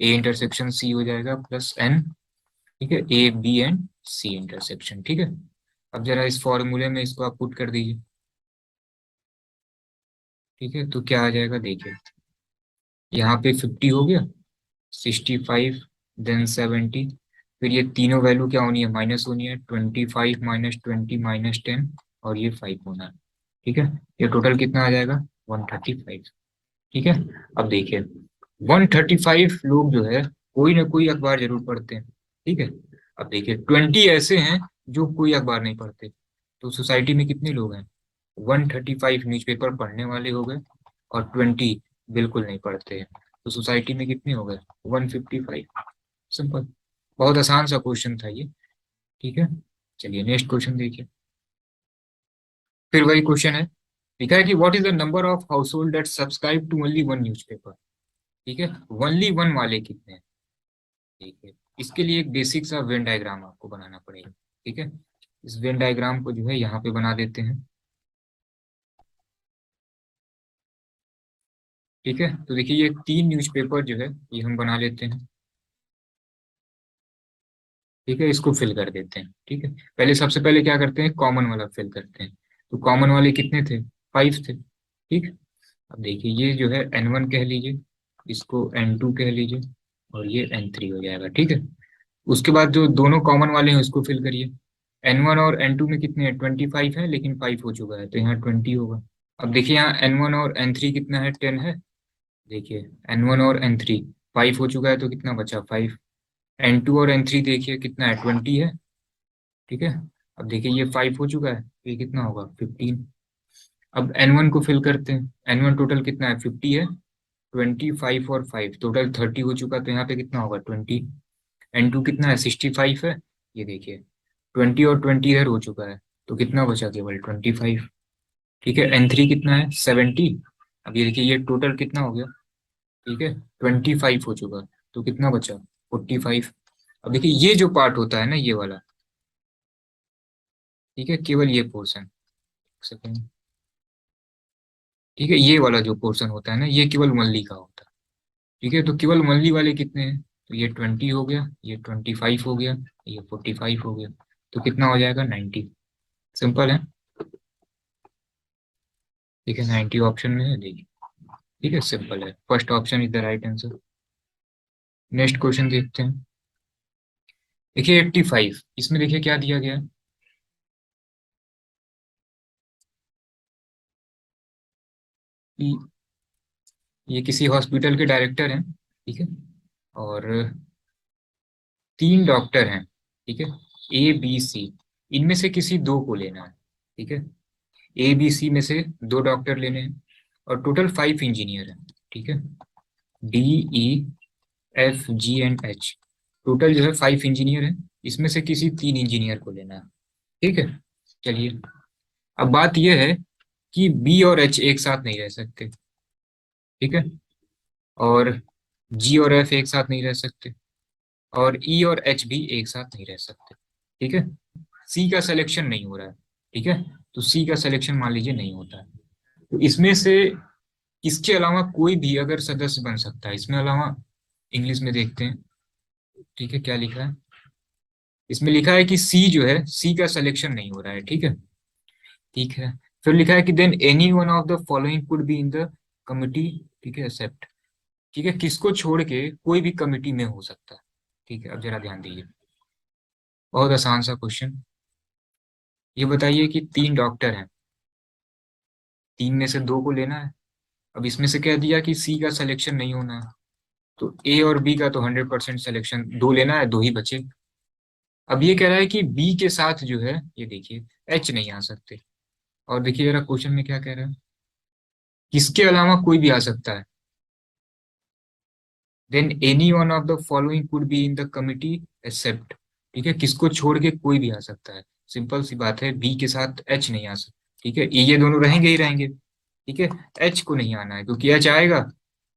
इंटरसेक्शन C हो जाएगा, +N, ठीक है, AB एंड C इंटरसेक्शन, ठीक है। अब जरा इस फॉर्मूले में इसको आप पुट कर दीजिए, ठीक है। तो क्या आ जाएगा देखिए, यहाँ पे 50 हो गया, 65, देन 70, फिर ये तीनों वैल्यू क्या होनी है, माइनस होनी है, 25 -20 -10, और ये 5 होना है, ठीक है। ये टोटल कितना आ जाएगा, 135, ठीक है। अब देखिए 135 लोग जो है कोई ना कोई अखबार जरूर पढ़ते हैं, ठीक है। अब देखिए 20 ऐसे हैं जो कोई अखबार नहीं पढ़ते, तो सोसाइटी में कितने लोग हैं, 135 न्यूज़पेपर पढ़ने वाले हो गए और 20 बिल्कुल नहीं पढ़ते हैं, तो सोसाइटी में कितने हो गए, 155। सिंपल, बहुत आसान सा क्वेश्चन था ये, ठीक है। चलिए नेक्स्ट क्वेश्चन देखिए, फिर वही क्वेश्चन है, लिखा है कि what is the number of household that subscribe to only one newspaper, ठीक है। ओनली वन वाले कितने हैं, ठीक है। इसके लिए एक बेसिक सा वेन डायग्राम आपको बनाना पड़ेगा, ठीक है। इस वेन डायग्राम को जो है यहाँ पे बना देते हैं, ठीक है। तो देखिए ये तीन न्यूज़पेपर जो है ये हम बना लेते हैं, ठीक है। इसको फिल कर देते हैं, ठीक है। पहले सबसे पहले क्या करते हैं, कॉमन वाला फिल करते हैं। तो कॉमन वाले कितने थे, 5 थे, ठीक। अब देखिए ये जो है N1 कह लीजिए, इसको N2 कह लीजिए, और ये N3 हो जाएगा, ठीक है। उसके बाद जो दोनों कॉमन वाले हैं उसको फिल करिए। N1 और N2 में कितने हैं, 25 है, लेकिन 5 हो चुका है तो यहाँ 20 होगा। अब देखिए यहाँ N1 और N3 कितना है, 10 है। देखिए N1 और N3 5 हो चुका है तो कितना बचा, 5। N2 और N3 देखिए कितना है, 20 है, ठीक है। अब देखिए ये 5 हो चुका है तो ये कितना होगा, 15। अब N1 को फिल करते हैं। N1 टोटल कितना है, 50 है, 25 और 5 टोटल 30 हो चुका, तो यहाँ पे कितना होगा 20। N2 कितना है, 65 है, ये देखिए 20 और 20 इधर हो चुका है, तो कितना बचा, केवल 25। ठीक है, N3 कितना है, 70। अब ये देखिए ये टोटल कितना हो गया, ठीक है 25 हो चुका, तो कितना बचा, 45। अब देखिए ये जो पार्ट होता है ना, ये वाला, ठीक है, केवल ये पोर्शन, सेकेंड, ठीक है, ये वाला जो पोर्शन होता है ना, ये केवल मल्ली का होता है। ठीक है, तो केवल मल्ली वाले कितने हैं, तो ये 20 हो गया, ये 25 हो गया, ये 45 हो गया, तो कितना हो जाएगा, 90। सिंपल है। ठीक है, 90 ऑप्शन में है, देखिए। ठीक है, सिंपल है, first option is the right answer. Next question देखते हैं। देखिए 85, इसमें देखिए क्या दिया गया है। कि ये किसी हॉस्पिटल के डायरेक्टर हैं, ठीक है, और 3 डॉक्टर हैं, ठीक है, ए बी सी, इनमें से किसी 2 को लेना है। ठीक है, ए बी सी में से 2 डॉक्टर लेने हैं, और टोटल 5 इंजीनियर हैं। ठीक है, D E F G and H, total जो है 5 इंजीनियर हैं, इसमें से किसी 3 इंजीनियर को लेना है। ठीक है, चलिए, अब बात यह है कि बी और एच एक साथ नहीं रह सकते। ठीक है, और जी और एफ एक साथ नहीं रह सकते, और ई और एच भी एक साथ नहीं रह सकते। ठीक है, सी का सिलेक्शन नहीं हो रहा है। ठीक है, तो सी का सिलेक्शन मान लीजिए नहीं होता है, तो इसमें से इसके अलावा कोई भी अगर सदस्य बन सकता है, इसमें अलावा, इंग्लिश में देखते हैं। ठीक है, क्या लिखा है, इसमें लिखा है कि सी जो है, सी का सिलेक्शन नहीं हो रहा है। ठीक है, ठीक है, फिर लिखा है कि then any one of the following could be in the committee. ठीक है, एक्सेप्ट, ठीक है, किसको छोड़ के कोई भी कमिटी में हो सकता है। ठीक है, अब जरा ध्यान दीजिए, बहुत आसान सा क्वेश्चन। ये बताइए कि 3 डॉक्टर हैं, 3 में से 2 को लेना है। अब इसमें से कह दिया कि सी का सिलेक्शन नहीं होना है, तो ए और बी का तो 100% सिलेक्शन, 2 लेना है, 2 ही बचे। अब ये कह रहा है कि बी के साथ जो है, ये देखिए एच नहीं आ सकते, और देखिए जरा क्वेश्चन में क्या कह रहा है, किसके अलावा कोई भी आ सकता है। Then any one of the following could be in the committee except, ठीक है, किसको छोड़ के कोई भी आ सकता है। सिंपल सी बात है, बी के साथ एच नहीं आ सकता। ठीक है, ये दोनों रहेंगे ही रहेंगे। ठीक है, एच को नहीं आना है, क्योंकि एच आएगा,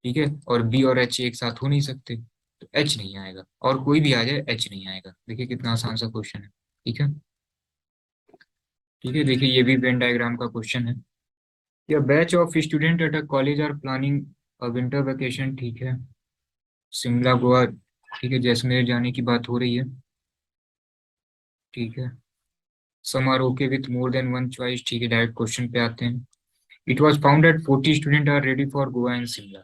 ठीक है, और बी और एच एक साथ हो नहीं सकते, तो एच नहीं आएगा, और कोई भी आ जाए एच नहीं आएगा। देखिए कितना आसान सा क्वेश्चन है। ठीक है, ठीक है, देखिए ये भी वेन डायग्राम का क्वेश्चन है। या batch of student at a college are planning a winter vacation, ठीक है, शिमला गोवा, ठीक है, जैसलमेर जाने की बात हो रही है। ठीक है, some are okay with more than one choice, ठीक है, डायरेक्ट क्वेश्चन पे आते हैं। It was found that 40 student are ready for Goa and Shimla,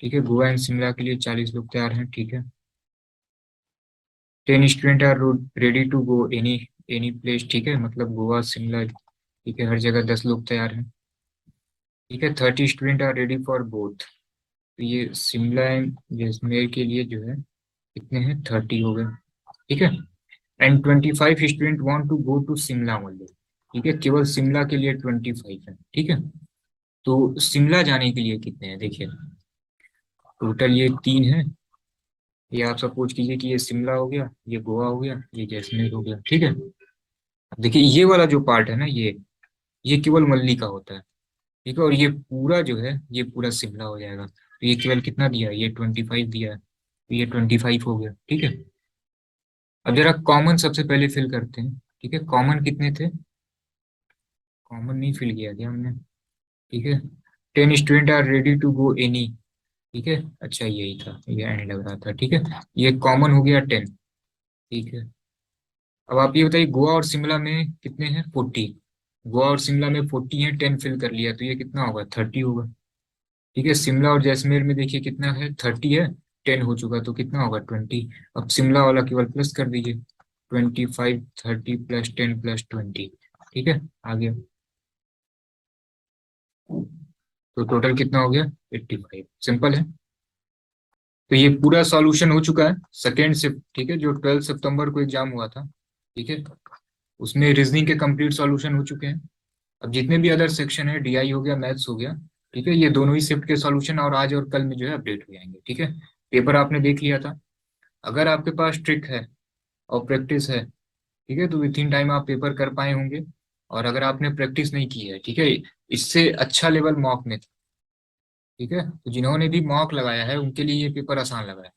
ठीक है, गोवा एंड शिमला के लिए 40 लोग तैयार हैं। ठीक है, 10 student are ready to go any any place, ठीक है, मतलब गोवा शिमला, ठीक है, हर जगह 10 लोग तैयार हैं। ठीक है, 30 student are ready for both, तो ये शिमला एंड जैसलमेर के लिए जो है कितने हैं, 30 हो गए। ठीक है, and 25 student want to go to Shimla only, ठीक है, केवल शिमला के लिए 25 है। ठीक है, तो शिमला जाने के लिए कितने हैं, देखिए टोटल ये 3 है। ये आप सपोज कीजिए कि ये शिमला हो गया, ये गोवा हो गया, ये जैसलमेर हो गया। ठीक है, अब देखिए ये वाला जो पार्ट है ना, ये केवल मल्ली का होता है। ठीक है, और ये पूरा जो है, ये पूरा शिमला हो जाएगा, तो ये केवल कितना दिया है, ये 25 दिया है, तो ये 25 हो गया। ठीक है, अब जरा कॉमन सबसे पहले फिल करते हैं। ठीक है, कॉमन कितने थे, कॉमन नहीं फिल किया क्या हमने। ठीक है, 10 student are ready to go any, ठीक है, अच्छा यही था, ये एंड लग रहा था। ठीक है, ये कॉमन हो गया 10। ठीक है, अब आप ये बताइए गोवा और शिमला में कितने हैं, 40। गोवा और शिमला में 40 है, 10 फिल कर लिया, तो ये कितना होगा, 30 होगा। ठीक है, शिमला और जैसलमेर में देखिए कितना है, 30 है, 10 हो चुका, तो कितना होगा, 20। अब शिमला वाला केवल प्लस कर दीजिए, 25, 30 प्लस 10 प्लस 20। ठीक है, आ गया, तो टोटल कितना हो गया, 85। सिंपल है। तो ये पूरा सॉल्यूशन हो चुका है सेकेंड शिफ्ट, ठीक है, जो 12 सितंबर को एग्जाम हुआ था। ठीक है, उसमें रीजनिंग के कंप्लीट सॉल्यूशन हो चुके हैं। अब जितने भी अदर सेक्शन है, डीआई हो गया, मैथ्स हो गया, ठीक है, ये दोनों ही शिफ्ट के सॉल्यूशन और आज और कल में जो है अपडेट हो जाएंगे, ठीक है। पेपर आपने देख लिया था। अगर आपके पास ट्रिक है और प्रैक्टिस है, ठीक है, तो विथ इन टाइम आप पेपर कर पाए होंगे। और अगर आपने प्रैक्टिस नहीं की है, ठीक है, इससे अच्छा लेवल मॉक में था, ठीक है, तो जिन्होंने भी मॉक लगाया है उनके लिए ये पेपर आसान लगा है।